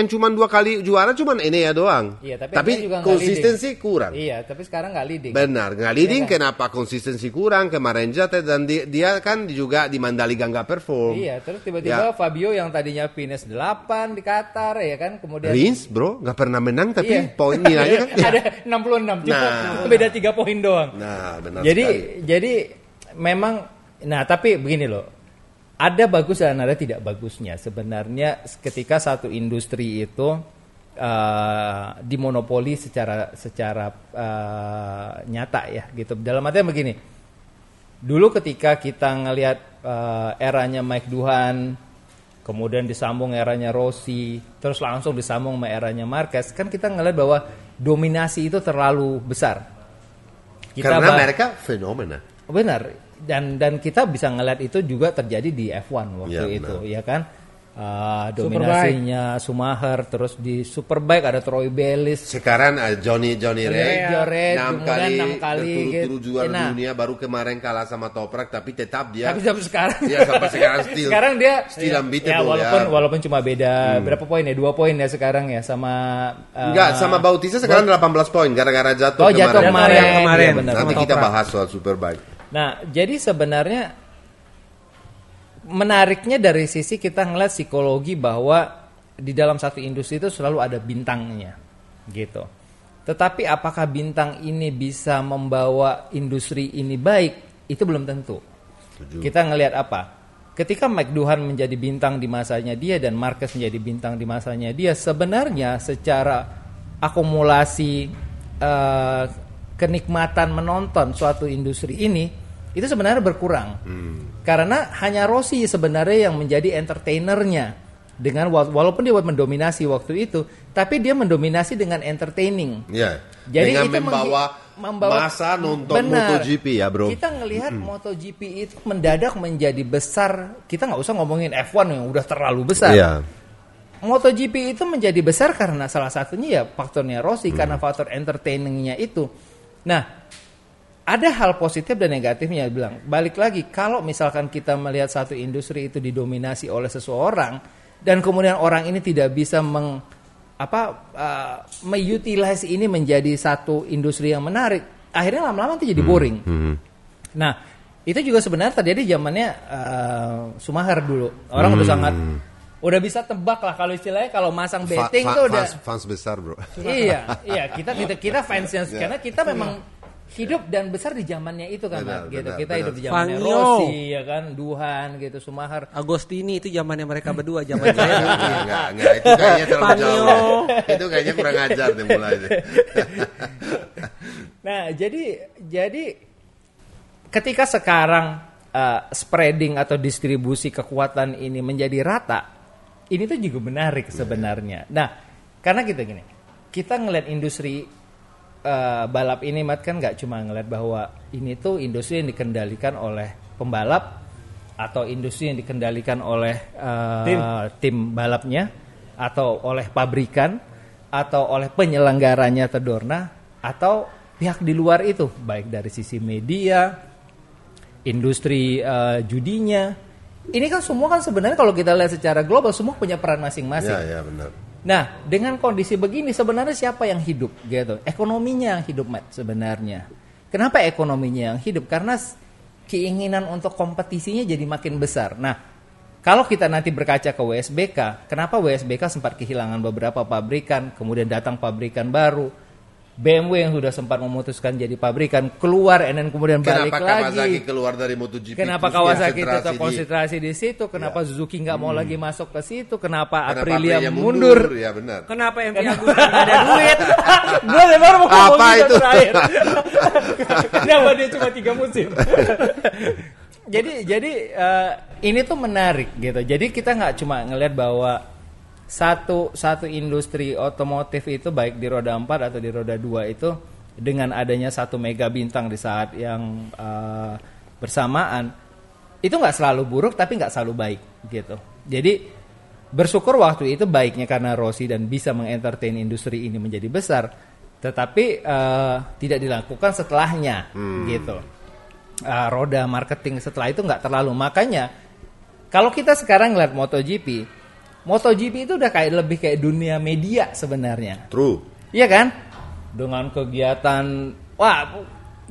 Speaker 2: cuma 2 kali juara cuma ini ya doang.
Speaker 3: Iya, tapi dia juga nggak
Speaker 2: konsistensi kurang.
Speaker 3: Iya, tapi sekarang nggak leading.
Speaker 2: Benar, nggak leading.
Speaker 3: Iya kan?
Speaker 2: Kenapa konsistensi kurang? Kemarin jatuh dan dia kan juga di Mandalika nggak perform.
Speaker 3: Iya, terus tiba-tiba
Speaker 2: Ya.
Speaker 3: Fabio yang tadinya finish 8 di Qatar ya kan, kemudian
Speaker 2: Rins, bro, nggak pernah menang tapi
Speaker 3: Iya.
Speaker 2: poin nilainya kan.
Speaker 3: ada 66 cuma
Speaker 2: Nah.
Speaker 3: beda 3 poin doang.
Speaker 2: Nah, benar sekali.
Speaker 3: Jadi memang, nah tapi begini loh, ada bagus dan ada tidak bagusnya sebenarnya ketika satu industri itu dimonopoli secara nyata ya gitu. Dalam artian begini, dulu ketika kita ngelihat eranya Mike Duhan, kemudian disambung eranya Rossi, terus langsung disambung sama eranya Marquez, kan kita ngelihat bahwa dominasi itu terlalu besar.
Speaker 2: Karena mereka fenomena.
Speaker 3: Benar, dan kita bisa ngeliat itu juga terjadi di F1 waktu
Speaker 2: Ya,
Speaker 3: itu,
Speaker 2: benar.
Speaker 3: ya kan? dominasinya Schumacher, terus di Superbike ada Troy Bayliss.
Speaker 2: Sekarang Johnny Ray 6
Speaker 3: 6 kali
Speaker 2: berturut-turut
Speaker 3: gitu.
Speaker 2: juara dunia, baru kemarin kalah sama Toprak, tapi tetap dia.
Speaker 3: Tapi sampai sekarang.
Speaker 2: Iya, sampai sekarang
Speaker 3: sekarang dia
Speaker 2: still unbeatable
Speaker 3: walaupun cuma beda berapa poin ya? 2 poin ya sekarang ya sama
Speaker 2: enggak, sama Bautista sekarang 18 poin gara-gara jatuh
Speaker 3: kemarin.
Speaker 1: Kemarin.
Speaker 3: Ya,
Speaker 2: Nanti kita bahas soal Superbike.
Speaker 3: Nah, jadi sebenarnya menariknya dari sisi kita ngeliat psikologi bahwa di dalam satu industri itu selalu ada bintangnya gitu. Tetapi apakah bintang ini bisa membawa industri ini baik? Itu belum tentu.
Speaker 2: Setuju.
Speaker 3: Kita ngelihat apa? Ketika McDuhan menjadi bintang di masanya dia dan Marquez menjadi bintang di masanya dia, sebenarnya secara akumulasi kenikmatan menonton suatu industri ini itu sebenarnya berkurang. Karena hanya Rossi sebenarnya yang menjadi entertainernya dengan walaupun dia mendominasi waktu itu, tapi dia mendominasi dengan entertaining.
Speaker 2: Ya.
Speaker 3: Jadi
Speaker 2: dengan
Speaker 3: itu
Speaker 2: membawa masa nonton MotoGP ya, bro.
Speaker 3: Kita ngelihat MotoGP itu mendadak menjadi besar. Kita nggak usah ngomongin F1 yang udah terlalu besar.
Speaker 2: Iya.
Speaker 3: MotoGP itu menjadi besar karena salah satunya ya faktornya Rossi, karena faktor entertainingnya itu. Nah, ada hal positif dan negatifnya. Bilang balik lagi, kalau misalkan kita melihat satu industri itu didominasi oleh seseorang dan kemudian orang ini tidak bisa mengutilize ini menjadi satu industri yang menarik, akhirnya lama-lama itu jadi boring. Nah, itu juga sebenarnya terjadi zamannya Schumacher dulu. Orang udah bisa tebak lah kalau istilahnya, kalau masang betting tuh udah
Speaker 2: fans besar, bro.
Speaker 3: Iya, kita fansnya karena kita memang hidup dan besar di zamannya itu kan, gitu. Kita hidup di zamannya Rossi, ya kan, Duhan gitu, Schumacher,
Speaker 1: Agostini itu zamannya mereka berdua, zaman saya.
Speaker 2: Enggak, itu kayaknya terlalu jauh. Itu kayaknya kurang ajar nih mulai.
Speaker 3: Nah, jadi ketika sekarang spreading atau distribusi kekuatan ini menjadi rata, ini tuh juga menarik sebenarnya. Nah, karena kita ngeliat industri balap ini, Mat, kan nggak cuma ngeliat bahwa ini tuh industri yang dikendalikan oleh pembalap atau industri yang dikendalikan oleh tim balapnya atau oleh pabrikan atau oleh penyelenggaranya atau Dorna atau pihak di luar itu, baik dari sisi media, industri judinya. Ini kan semua kan sebenarnya kalau kita lihat secara global semua punya peran masing-masing.
Speaker 2: Ya, benar.
Speaker 3: Nah, dengan kondisi begini sebenarnya siapa yang hidup gitu? Ekonominya yang hidup, Mat, sebenarnya. Kenapa ekonominya yang hidup? Karena keinginan untuk kompetisinya jadi makin besar. Nah, kalau kita nanti berkaca ke WSBK, kenapa WSBK sempat kehilangan beberapa pabrikan, kemudian datang pabrikan baru? BMW yang sudah sempat memutuskan jadi pabrikan keluar, dan kemudian balik lagi.
Speaker 2: Kenapa Kawasaki keluar dari MotoGP?
Speaker 3: Kenapa Kawasaki tetap konsentrasi di situ? Kenapa Suzuki nggak mau lagi masuk ke situ? Kenapa Aprilia mundur?
Speaker 2: Ya benar.
Speaker 1: Kenapa MV Agusta nggak ada duit?
Speaker 3: Gue baru mau ngomong
Speaker 2: apa itu
Speaker 3: terakhir. Kenapa dia cuma 3 musim? Jadi ini tuh menarik gitu. Jadi kita nggak cuma ngelihat bahwa satu industri otomotif itu baik di roda 4 atau di roda 2 itu dengan adanya satu mega bintang di saat yang bersamaan itu nggak selalu buruk tapi nggak selalu baik gitu. Jadi bersyukur waktu itu baiknya karena Rossi dan bisa mengentertain industri ini menjadi besar, tetapi tidak dilakukan setelahnya gitu. Roda marketing setelah itu nggak terlalu. Makanya kalau kita sekarang ngeliat MotoGP itu udah lebih kayak dunia media sebenarnya.
Speaker 2: True.
Speaker 3: Iya kan? Dengan kegiatan,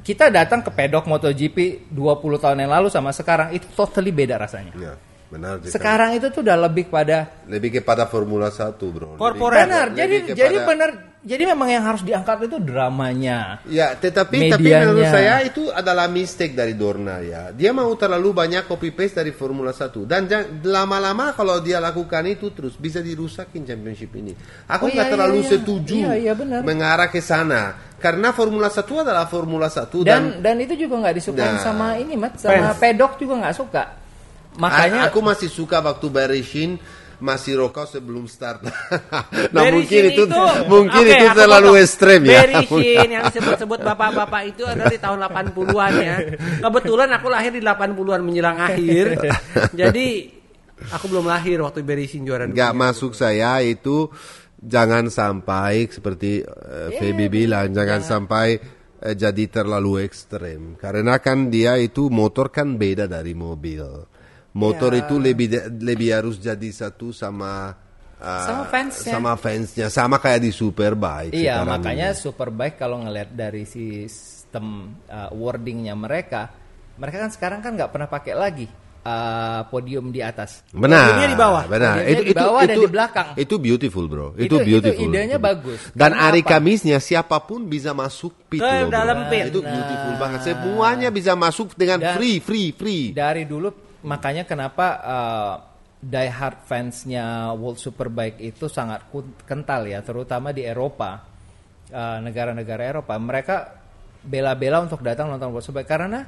Speaker 3: kita datang ke pedok MotoGP 20 tahun yang lalu sama sekarang itu totally beda rasanya.
Speaker 2: Ya, benar.
Speaker 3: Sekarang itu tuh udah lebih kepada
Speaker 2: Formula 1, bro.
Speaker 1: Korporat.
Speaker 3: Benar. Jadi benar. Jadi memang yang harus diangkat itu dramanya.
Speaker 2: Ya, tapi menurut saya itu adalah mistake dari Dorna ya. Dia mau terlalu banyak copy paste dari Formula 1 dan lama-lama kalau dia lakukan itu terus bisa dirusakin championship ini. Aku nggak terlalu setuju mengarah ke sana karena Formula 1 adalah Formula 1
Speaker 3: dan itu juga nggak disukai sama ini, Mat, sama pedok juga nggak suka. Makanya
Speaker 2: aku masih suka waktu Berishin masih rokok sebelum start. Nah, mungkin itu terlalu ekstrem ya.
Speaker 1: Berishin yang disebut-sebut bapak-bapak itu adalah di tahun 80-an ya. Kebetulan aku lahir di 80-an menjelang akhir. Jadi Aku belum lahir waktu Beresin juara
Speaker 2: Nggak
Speaker 1: dunia.
Speaker 2: masuk saya itu jangan sampai seperti Feby bilang, jangan sampai jadi terlalu ekstrem. Karena kan dia itu motor kan beda dari mobil. Motor itu lebih harus jadi satu sama fansnya, sama kayak di Superbike.
Speaker 3: Iya, makanya Superbike kalau ngelihat dari sistem wordingnya mereka kan sekarang kan nggak pernah pakai lagi podium di atas.
Speaker 2: Benar.
Speaker 1: Podiumnya di bawah.
Speaker 2: Benar.
Speaker 3: Podiumnya di bawah dan di belakang.
Speaker 2: Itu beautiful, bro. Itu beautiful.
Speaker 3: Itu idenya bagus.
Speaker 2: Dan
Speaker 3: Karena
Speaker 2: hari
Speaker 3: apa?
Speaker 2: Kamisnya siapapun bisa masuk pit
Speaker 1: Ke
Speaker 2: loh, bro.
Speaker 1: dalam pit.
Speaker 2: Itu beautiful banget. Semuanya bisa masuk dengan
Speaker 3: Dan-
Speaker 2: free.
Speaker 3: Dari dulu makanya kenapa die hard fansnya World Superbike itu sangat kental ya, terutama di Eropa, negara-negara Eropa. Mereka bela-bela untuk datang nonton World Superbike karena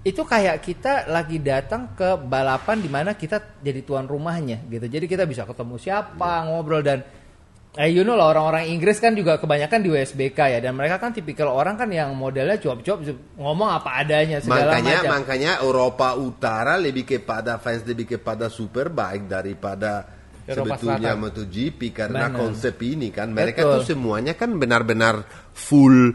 Speaker 3: itu kayak kita lagi datang ke balapan di mana kita jadi tuan rumahnya gitu. Jadi kita bisa ketemu siapa, ngobrol dan you know lah, orang-orang Inggris kan juga kebanyakan di WSBK ya, dan mereka kan tipikal orang kan yang modelnya cuap-cuap ngomong apa adanya segala macam.
Speaker 2: Makanya Eropa Utara lebih kepada Superbike daripada
Speaker 1: Eropa
Speaker 2: sebetulnya
Speaker 1: Selatan.
Speaker 2: MotoGP karena
Speaker 3: Benar.
Speaker 2: konsep ini kan mereka
Speaker 3: Betul.
Speaker 2: tuh semuanya kan benar-benar full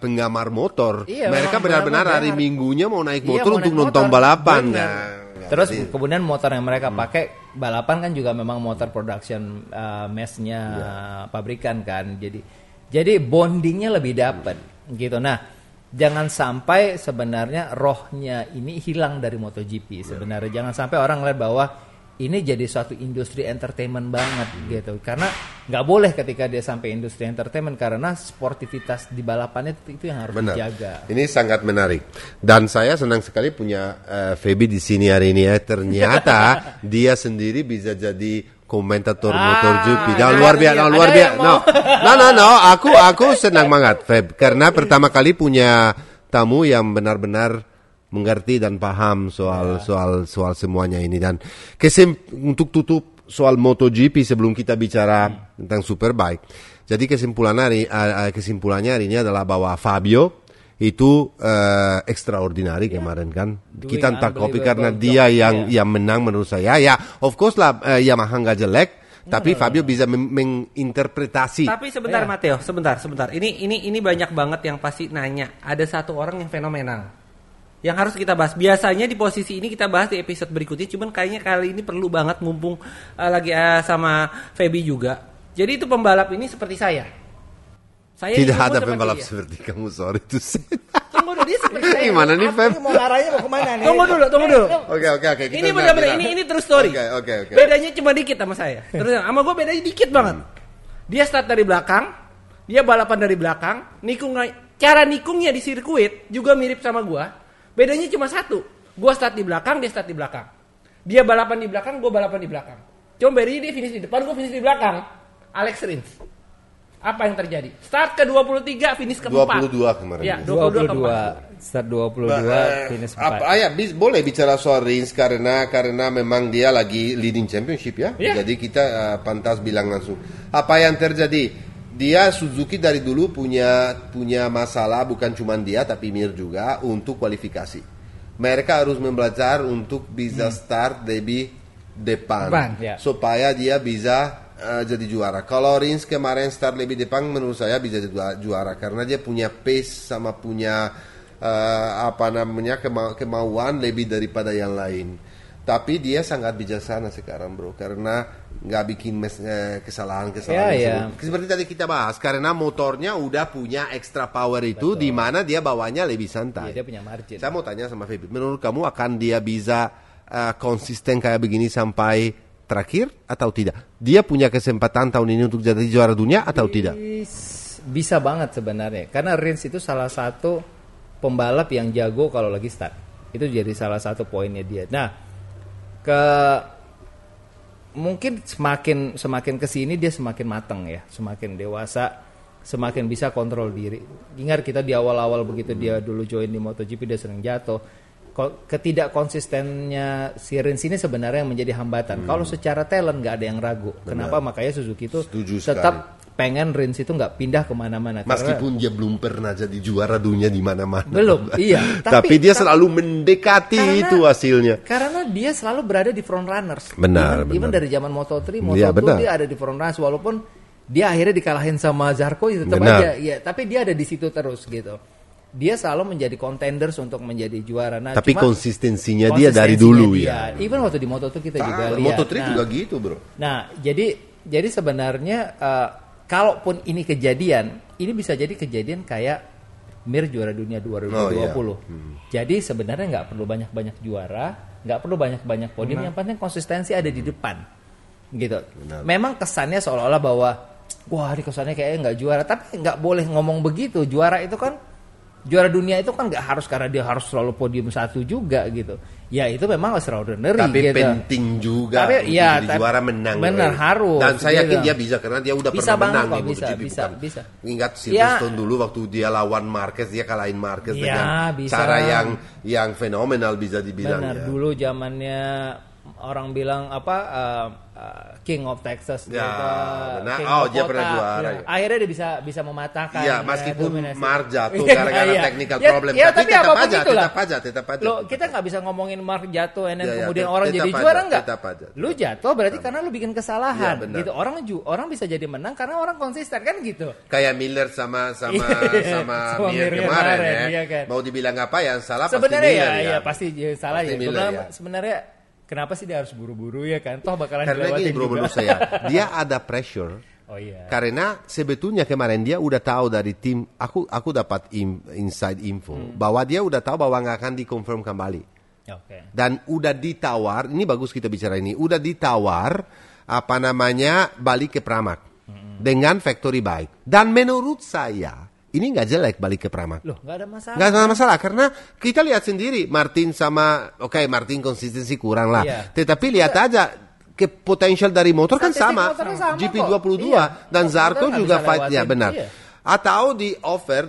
Speaker 2: penggemar motor.
Speaker 3: Iya,
Speaker 2: Mereka
Speaker 3: memang
Speaker 2: benar-benar
Speaker 3: benar.
Speaker 2: hari Minggunya mau naik
Speaker 3: Iya,
Speaker 2: motor
Speaker 3: mau
Speaker 2: untuk
Speaker 3: naik
Speaker 2: nonton
Speaker 3: motor.
Speaker 2: balapan.
Speaker 3: Benar.
Speaker 2: Nah,
Speaker 3: Terus
Speaker 2: jadi-
Speaker 3: kemudian motor yang mereka pakai balapan kan juga memang motor production mesh-nya pabrikan kan. Jadi bondingnya lebih dapat gitu. Nah, jangan sampai sebenarnya rohnya ini hilang dari MotoGP sebenarnya. Jangan sampai orang ngeliat bahwa ini jadi suatu industri entertainment banget gitu. Karena nggak boleh ketika dia sampai industri entertainment karena sportivitas di balapannya itu yang harus
Speaker 2: Benar.
Speaker 3: dijaga.
Speaker 2: Ini sangat menarik. Dan saya senang sekali punya Feby di sini hari ini ya. Ternyata dia sendiri bisa jadi komentator MotoGP. Dan luar biasa, luar biasa. No. Aku senang banget, Feb. Karena pertama kali punya tamu yang benar-benar mengerti dan paham soal semuanya ini. Dan untuk tutup soal MotoGP sebelum kita bicara tentang Superbike. Jadi kesimpulannya hari ini adalah bahwa Fabio itu extraordinary kemarin kan.
Speaker 3: Doing
Speaker 2: Kita entah kopi karena
Speaker 3: unbelievable
Speaker 2: dia
Speaker 3: job.
Speaker 2: yang menang menurut saya. Ya, of course lah Yamaha nggak jelek, tapi Fabio bisa menginterpretasi.
Speaker 1: Tapi sebentar Matteo, sebentar. Ini banyak banget yang pasti nanya. Ada satu orang yang fenomenal yang harus kita bahas. Biasanya di posisi ini kita bahas di episode berikutnya, cuman kayaknya kali ini perlu banget mumpung lagi sama Feby juga. Jadi itu pembalap ini seperti saya. Saya
Speaker 2: Tidak
Speaker 1: ilmu
Speaker 2: ada
Speaker 1: seperti
Speaker 2: pembalap
Speaker 1: dia.
Speaker 2: seperti kamu, sorry to say.
Speaker 1: Tunggu dulu, dia seperti saya.
Speaker 2: Gimana nih, Feb?
Speaker 4: Ini mau arahnya mau kemana nih?
Speaker 1: Tunggu dulu.
Speaker 2: Oke. kita
Speaker 1: Ini
Speaker 2: nggak
Speaker 1: benar-benar
Speaker 2: bilang.
Speaker 1: ini true story.
Speaker 2: Oke.
Speaker 1: Bedanya cuma dikit sama saya. Terus sama gue bedanya dikit banget. Dia start dari belakang, dia balapan dari belakang, cara nikungnya di sirkuit juga mirip sama gue. Bedanya cuma satu. Gue start di belakang, dia start di belakang. Dia balapan di belakang, gue balapan di belakang. Cuma bedanya dia finish di depan, gue finish di belakang. Alex Rins. Apa yang terjadi? Start ke 23, finish ke 4.
Speaker 2: 22 kemarin.
Speaker 1: Ya, 22 ke 4.
Speaker 3: 22 start 22 finish 4.
Speaker 2: Boleh bicara soal Rins karena memang dia lagi leading championship ya.
Speaker 1: Iya.
Speaker 2: Jadi kita pantas bilang langsung. Apa yang terjadi? Dia Suzuki dari dulu punya masalah, bukan cuma dia tapi Mir juga untuk kualifikasi. Mereka harus belajar untuk bisa start lebih depan
Speaker 3: ya.
Speaker 2: supaya dia bisa jadi juara. Kalau Rins kemarin start lebih depan menurut saya bisa jadi juara karena dia punya pace sama punya kemauan lebih daripada yang lain. Tapi dia sangat bijaksana sekarang, bro, karena nggak bikin kesalahan.
Speaker 3: Ya.
Speaker 2: Seperti tadi kita bahas, karena motornya udah punya extra power itu, di mana dia bawanya lebih santai.
Speaker 3: Iya, dia punya margin.
Speaker 2: Saya mau tanya sama Feby, menurut kamu akan dia bisa konsisten kayak begini sampai terakhir atau tidak? Dia punya kesempatan tahun ini untuk jadi juara dunia atau tidak?
Speaker 3: Bisa banget sebenarnya, karena Rins itu salah satu pembalap yang jago kalau lagi start. Itu jadi salah satu poinnya dia. Nah, mungkin semakin kesini dia semakin matang ya, semakin dewasa, semakin bisa kontrol diri. Ingat kita di awal-awal begitu dia dulu join di MotoGP dia sering jatuh. Ketidakkonsistennya si Rins ini sebenarnya yang menjadi hambatan. Kalau secara talent nggak ada yang ragu. Kenapa? Makanya Suzuki itu
Speaker 2: Setuju
Speaker 3: tetap pengen Rins itu nggak pindah kemana-mana.
Speaker 2: Meskipun dia belum pernah jadi juara dunia di mana-mana.
Speaker 3: Belum, iya.
Speaker 2: Tapi dia selalu mendekati itu hasilnya.
Speaker 3: Karena dia selalu berada di front runners.
Speaker 2: Benar.
Speaker 3: Even dari zaman Moto3,
Speaker 2: Iya,
Speaker 3: Moto2 dia ada di front runners walaupun dia akhirnya dikalahin sama Zarco itu tetap aja. Ya, tapi dia ada di situ terus gitu. Dia selalu menjadi contenders untuk menjadi juara. Nah,
Speaker 2: tapi konsistensinya dia dari dulu ya.
Speaker 3: Even waktu di Moto2 kita juga lihat.
Speaker 2: Moto3 juga gitu, bro.
Speaker 3: Nah, jadi sebenarnya kalaupun ini kejadian, ini bisa jadi kejadian kayak Mir juara dunia 2020.
Speaker 2: Oh, iya.
Speaker 3: Jadi sebenarnya nggak perlu banyak-banyak juara, nggak perlu banyak-banyak podium. Yang penting konsistensi ada di depan, gitu.
Speaker 2: Benar.
Speaker 3: Memang kesannya seolah-olah bahwa wah, ini kesannya kayaknya nggak juara, tapi nggak boleh ngomong begitu. Juara itu kan juara dunia itu kan nggak harus karena dia harus selalu podium 1 juga gitu. Ya itu memang extraordinary.
Speaker 2: Tapi
Speaker 3: gitu.
Speaker 2: penting juga
Speaker 3: tapi,
Speaker 2: untuk
Speaker 3: ya,
Speaker 2: jadi juara menang.
Speaker 3: Benar harus.
Speaker 2: Dan saya yakin
Speaker 3: gitu.
Speaker 2: dia bisa karena dia udah
Speaker 3: Bisa
Speaker 2: pernah menang
Speaker 3: banget,
Speaker 2: di MotoGP.
Speaker 3: bisa.
Speaker 2: Ingat Silverstone dulu waktu dia lawan Marquez, dia kalahin Marquez dengan
Speaker 3: bisa.
Speaker 2: cara yang fenomenal bisa dibilang.
Speaker 3: Benar,
Speaker 2: ya.
Speaker 3: dulu zamannya orang bilang apa King of Texas
Speaker 2: Ya,
Speaker 3: gitu.
Speaker 2: benar.
Speaker 3: King
Speaker 2: Oh,
Speaker 3: of
Speaker 2: dia
Speaker 3: Kota.
Speaker 2: pernah juara.
Speaker 3: Ya, akhirnya dia bisa mematahkan.
Speaker 2: Iya, meskipun
Speaker 3: dominasi.
Speaker 2: Mark jatuh gara-gara
Speaker 3: Iya.
Speaker 2: technical
Speaker 3: Ya,
Speaker 2: problem,
Speaker 3: ya,
Speaker 2: tapi tetap
Speaker 3: apapun
Speaker 2: aja,
Speaker 3: itulah.
Speaker 2: tetap aja.
Speaker 3: Lo kita nggak bisa ngomongin Mark jatuh, and then
Speaker 2: Ya,
Speaker 3: kemudian
Speaker 2: tetap
Speaker 3: orang jadi
Speaker 2: aja,
Speaker 3: juara nggak?
Speaker 2: tetap aja.
Speaker 3: Lu jatuh berarti karena lu bikin kesalahan,
Speaker 2: Ya, benar.
Speaker 3: gitu. Orang bisa jadi menang karena orang konsisten kan gitu.
Speaker 2: Kayak Miller sama
Speaker 3: Sama
Speaker 2: Mir
Speaker 3: Mir
Speaker 2: kemarin ya.
Speaker 3: iya kan.
Speaker 2: Mau dibilang apa yang salah pasti
Speaker 3: Sebenarnya
Speaker 2: Miller
Speaker 3: ya pasti salah
Speaker 2: Pasti
Speaker 3: ya. Gua
Speaker 2: Miller,
Speaker 3: bilang,
Speaker 2: ya.
Speaker 3: sebenarnya kenapa sih dia harus buru-buru ya kan? Toh bakalan
Speaker 2: Karena
Speaker 3: dilewatin
Speaker 2: gini bro,
Speaker 3: juga.
Speaker 2: menurut saya dia ada pressure.
Speaker 3: Oh iya.
Speaker 2: Karena sebetulnya kemarin dia udah tahu dari tim, aku dapat inside info bahwa dia udah tahu bahwa nggak akan dikonfirm kembali.
Speaker 3: Oke.
Speaker 2: Dan udah ditawar, ini bagus kita bicara ini, udah ditawar apa namanya balik ke Pramac dengan factory bike. Dan menurut saya ini nggak jelek balik ke Pramac.
Speaker 3: Loh, nggak ada masalah.
Speaker 2: Nggak ada masalah karena kita lihat sendiri Martin sama Martin konsistensi kurang lah.
Speaker 3: Iya.
Speaker 2: Tetapi lihat aja ke potensial dari motor kan
Speaker 3: Statistik
Speaker 2: sama.
Speaker 3: motornya sama
Speaker 2: GP22
Speaker 3: kok.
Speaker 2: dan
Speaker 3: Iya.
Speaker 2: Zarco
Speaker 3: Motor
Speaker 2: juga
Speaker 3: nggak bisa
Speaker 2: fight ya
Speaker 3: lewatin.
Speaker 2: benar.
Speaker 3: Iya.
Speaker 2: Atau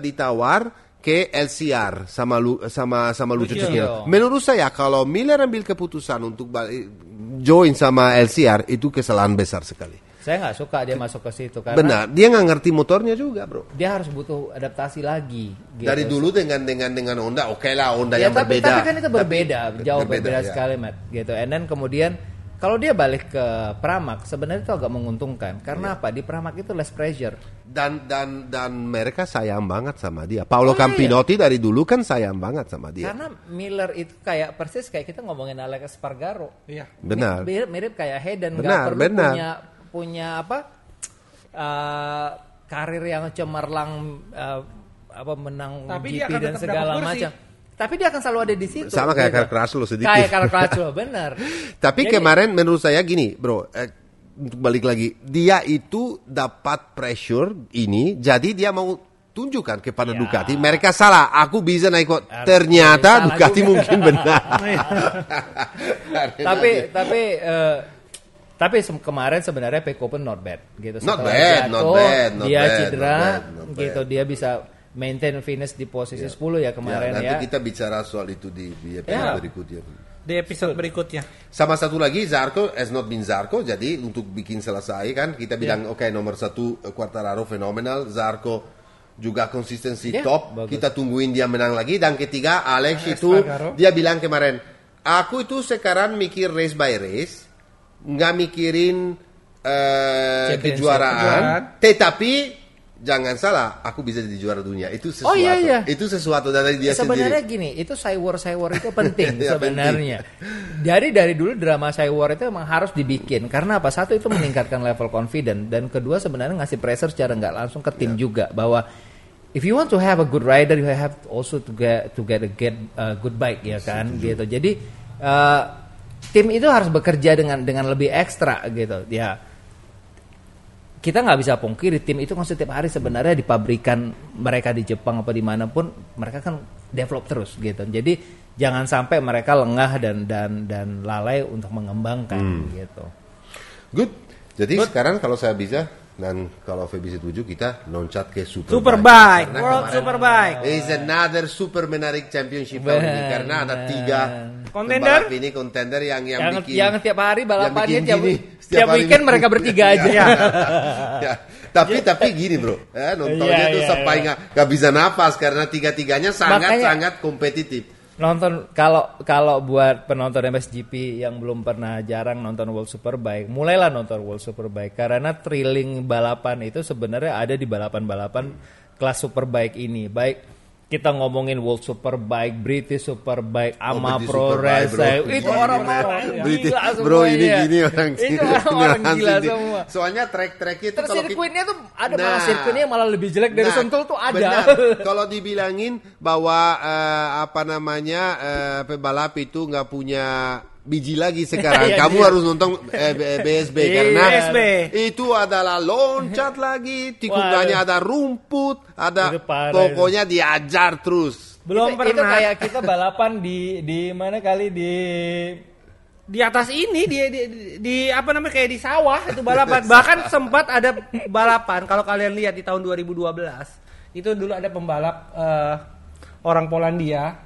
Speaker 2: ditawar ke LCR sama Lucio Ciccino. Menurut saya kalau Miller ambil keputusan untuk join sama LCR itu kesalahan besar sekali.
Speaker 3: Saya nggak suka dia masuk ke situ karena
Speaker 2: Benar, dia nggak ngerti motornya juga, bro.
Speaker 3: dia harus butuh adaptasi lagi. Gitu.
Speaker 2: Dari dulu dengan Honda, oke lah Honda
Speaker 3: Ya,
Speaker 2: yang
Speaker 3: tapi
Speaker 2: berbeda.
Speaker 3: kan itu berbeda, jauh berbeda
Speaker 2: ya.
Speaker 3: sekali, Matt. Gitu. And then kemudian kalau dia balik ke Pramac sebenarnya itu agak menguntungkan karena apa? Di Pramac itu less pressure.
Speaker 2: Dan mereka sayang banget sama dia. Paolo Campinotti dari dulu kan sayang banget sama dia.
Speaker 3: Karena Miller itu kayak persis kayak kita ngomongin Alex Espargaro.
Speaker 1: Iya.
Speaker 2: Benar.
Speaker 3: Mirip kayak Hayden, nggak
Speaker 2: Benar,
Speaker 3: perlu
Speaker 2: benar.
Speaker 3: punya apa karir yang cemerlang menang
Speaker 1: Tapi
Speaker 3: GP
Speaker 1: dia akan
Speaker 3: dan
Speaker 1: tetap
Speaker 3: segala
Speaker 1: dapat kursi.
Speaker 3: macam. Tapi dia akan selalu ada di situ.
Speaker 2: Sama kayak
Speaker 3: gitu.
Speaker 2: Karl Kraslow sedikit.
Speaker 3: Kayak Karl Kraslow, benar.
Speaker 2: Tapi
Speaker 3: Jadi-
Speaker 2: kemarin menurut saya gini, bro. Untuk balik lagi, dia itu dapat pressure ini, jadi dia mau tunjukkan kepada
Speaker 3: Ya.
Speaker 2: Ducati, mereka salah, aku bisa naik kok.
Speaker 3: Harus
Speaker 2: Ternyata
Speaker 3: salah
Speaker 2: Ducati
Speaker 3: juga.
Speaker 2: mungkin benar.
Speaker 3: tapi kemarin sebenarnya Pecco pun not bad gitu.
Speaker 2: Not
Speaker 3: Setelah
Speaker 2: bad,
Speaker 3: jatuh,
Speaker 2: not bad, not
Speaker 3: dia
Speaker 2: bad,
Speaker 3: cedera
Speaker 2: not bad.
Speaker 3: gitu, dia bisa maintain finish di posisi 10 ya kemarin
Speaker 2: nanti
Speaker 3: ya.
Speaker 2: kita bicara soal itu di episode
Speaker 3: Ya.
Speaker 2: berikutnya.
Speaker 1: Di episode berikutnya.
Speaker 2: Sama satu lagi, Zarco has not been Zarco, jadi untuk bikin selesai kan kita bilang oke, nomor 1 Quartararo fenomenal, Zarco juga konsistensi
Speaker 3: Ya,
Speaker 2: top,
Speaker 3: bagus.
Speaker 2: kita tungguin dia menang lagi. Dan ketiga Alex itu
Speaker 1: Espargaro.
Speaker 2: dia bilang kemarin, aku itu sekarang mikir race by race, nggak mikirin kejuaraan, tetapi jangan salah, aku bisa jadi juara dunia. Itu sesuatu.
Speaker 3: iya.
Speaker 2: Itu sesuatu dari dia
Speaker 3: Sebenarnya
Speaker 2: sendiri.
Speaker 3: gini, itu Cywar itu penting
Speaker 2: Ya,
Speaker 3: sebenarnya. Dari dulu drama Cywar itu memang harus dibikin karena apa? Satu itu meningkatkan level confidence dan kedua sebenarnya ngasih pressure secara nggak langsung ke tim juga bahwa if you want to have a good rider, you have also to get a good bike ya kan gitu. Jadi tim itu harus bekerja dengan lebih ekstra gitu ya. Kita nggak bisa pungkiri tim itu kan setiap hari sebenarnya di pabrikan mereka di Jepang apa dimanapun mereka kan develop terus gitu. Jadi jangan sampai mereka lengah dan lalai untuk mengembangkan gitu.
Speaker 2: Good. Jadi sekarang kalau saya bisa Dan kalau Feby setuju kita loncat ke
Speaker 1: Superbike,
Speaker 2: Superbike. Karena
Speaker 1: World
Speaker 2: kemarin
Speaker 1: Superbike.
Speaker 2: is another super menarik championship tahun ini karena ada 3
Speaker 1: Contender?
Speaker 2: pembalap ini kontender yang bikin
Speaker 3: yang tiap hari balapannya
Speaker 2: yang bikin
Speaker 3: tiap,
Speaker 2: gini,
Speaker 3: tiap
Speaker 2: hari
Speaker 3: weekend
Speaker 2: bikin
Speaker 3: mereka bertiga aja.
Speaker 2: Ya. Tapi gini bro, nontonnya tuh sampai nggak bisa nafas karena tiga-tiganya sangat kompetitif.
Speaker 3: Nonton kalau buat penonton MXGP yang belum pernah jarang nonton World Superbike, mulailah nonton World Superbike karena thrilling balapan itu sebenarnya ada di balapan-balapan kelas Superbike ini. Baik kita ngomongin World Superbike, British Superbike, AMA
Speaker 2: British
Speaker 3: Pro
Speaker 2: Superbike, bro.
Speaker 3: Race, itu orang-orang gila semua.
Speaker 2: Bro, ini gini orang
Speaker 3: itu orang gila semua.
Speaker 2: Soalnya track-tracknya itu
Speaker 3: Terus
Speaker 2: kalau
Speaker 3: sirkuitnya tuh ada malah sirkuitnya yang malah lebih jelek dari Sentul tuh ada.
Speaker 2: Benar. Kalau dibilangin bahwa pebalap itu nggak punya biji lagi sekarang, kamu harus nonton BSB karena
Speaker 1: BSB.
Speaker 2: itu adalah loncat lagi, tikungannya ada rumput, ada
Speaker 3: Itu parah
Speaker 2: pokoknya diajar terus.
Speaker 1: Belum
Speaker 3: Itu
Speaker 1: pernah.
Speaker 3: kayak kita balapan di mana kali
Speaker 1: Di atas ini di apa namanya kayak di sawah itu balapan. Bahkan sempat ada balapan kalau kalian lihat di tahun 2012. Itu dulu ada pembalap orang Polandia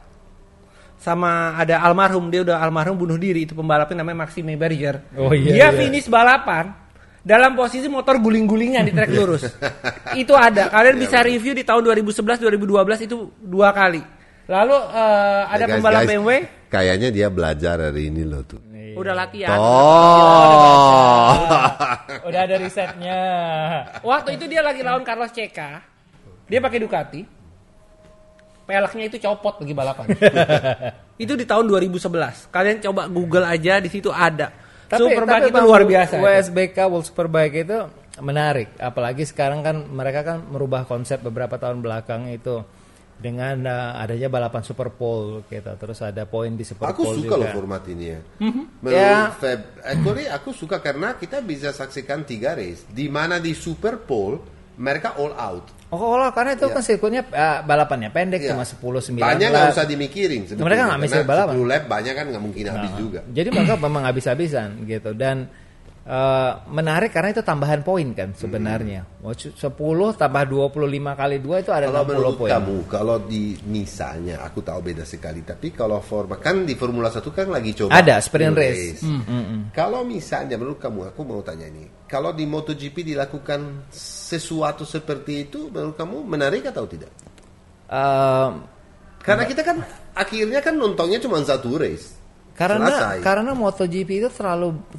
Speaker 1: sama ada almarhum, dia udah almarhum bunuh diri, itu pembalapnya namanya Maxime Berger.
Speaker 3: Oh, iya,
Speaker 1: dia
Speaker 3: iya.
Speaker 1: finish balapan dalam posisi motor guling-gulingan di trek lurus. Itu ada. Kalian bisa review di tahun 2011 2012 itu 2 kali. Lalu ada
Speaker 2: Ya,
Speaker 1: pembalap
Speaker 2: guys,
Speaker 1: BMW
Speaker 2: kayaknya dia belajar hari ini loh tuh.
Speaker 1: udah latihan.
Speaker 3: udah ada risetnya.
Speaker 1: Waktu itu dia lagi lawan Carlos Checa. Dia pakai Ducati. Peleknya itu copot lagi balapan. Itu di tahun 2011. Kalian coba Google aja, di situ ada. Superbike itu luar biasa.
Speaker 3: WSBK World Superbike itu menarik, apalagi sekarang kan mereka kan merubah konsep beberapa tahun belakang itu dengan adanya balapan Superpole gitu. Terus ada poin di Superpole
Speaker 2: Aku suka
Speaker 3: juga.
Speaker 2: loh format ini ya.
Speaker 3: Ya.
Speaker 2: Actually aku suka karena kita bisa saksikan 3 race di mana di Superpole mereka all out.
Speaker 3: Oh, karena itu kan sirkuitnya balapannya pendek
Speaker 2: Ya.
Speaker 3: cuma 10-19.
Speaker 2: Banyak nggak usah dimikirin sebetulnya.
Speaker 3: Mereka nggak mesti
Speaker 2: Karena
Speaker 3: balapan.
Speaker 2: 10 lap banyak kan nggak mungkin habis juga.
Speaker 3: Jadi mereka memang habis-habisan gitu dan menarik karena itu tambahan poin kan sebenarnya. 10 tambah 25 kali 2 itu ada
Speaker 2: Kalau
Speaker 3: 60
Speaker 2: menurut
Speaker 3: poin.
Speaker 2: kamu, kalau di misalnya aku tahu beda sekali, tapi kalau kan di Formula 1 kan lagi coba
Speaker 3: Ada sprint race.
Speaker 2: Kalau misalnya menurut kamu, aku mau tanya ini, kalau di MotoGP dilakukan sesuatu seperti itu, menurut kamu menarik atau tidak? Karena kita kan akhirnya kan nontonnya cuma 1 race. Selesai.
Speaker 3: Karena MotoGP itu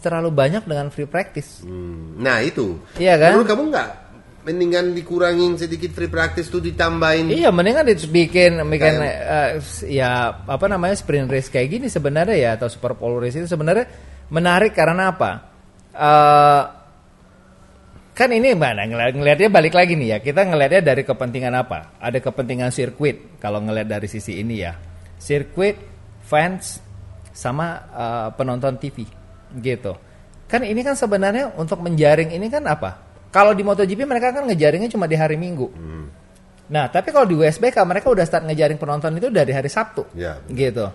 Speaker 3: terlalu banyak dengan free practice.
Speaker 2: Nah itu,
Speaker 3: Iya kan?
Speaker 2: menurut kamu nggak mendingan dikurangin sedikit free practice tuh ditambahin?
Speaker 3: Iya, mendingan bikin ya apa namanya sprint race kayak gini sebenarnya ya atau super pole race itu sebenarnya menarik karena apa? Kan ini mana ngelihatnya balik lagi nih ya. Kita ngelihatnya dari kepentingan apa? Ada kepentingan sirkuit kalau ngelihat dari sisi ini ya. Sirkuit, fans sama penonton TV gitu. Kan ini kan sebenarnya untuk menjaring ini kan apa? Kalau di MotoGP mereka kan ngejaringnya cuma di hari Minggu. Nah, tapi kalau di WSBK mereka udah start ngejaring penonton itu dari hari Sabtu.
Speaker 2: Ya,
Speaker 3: Gitu.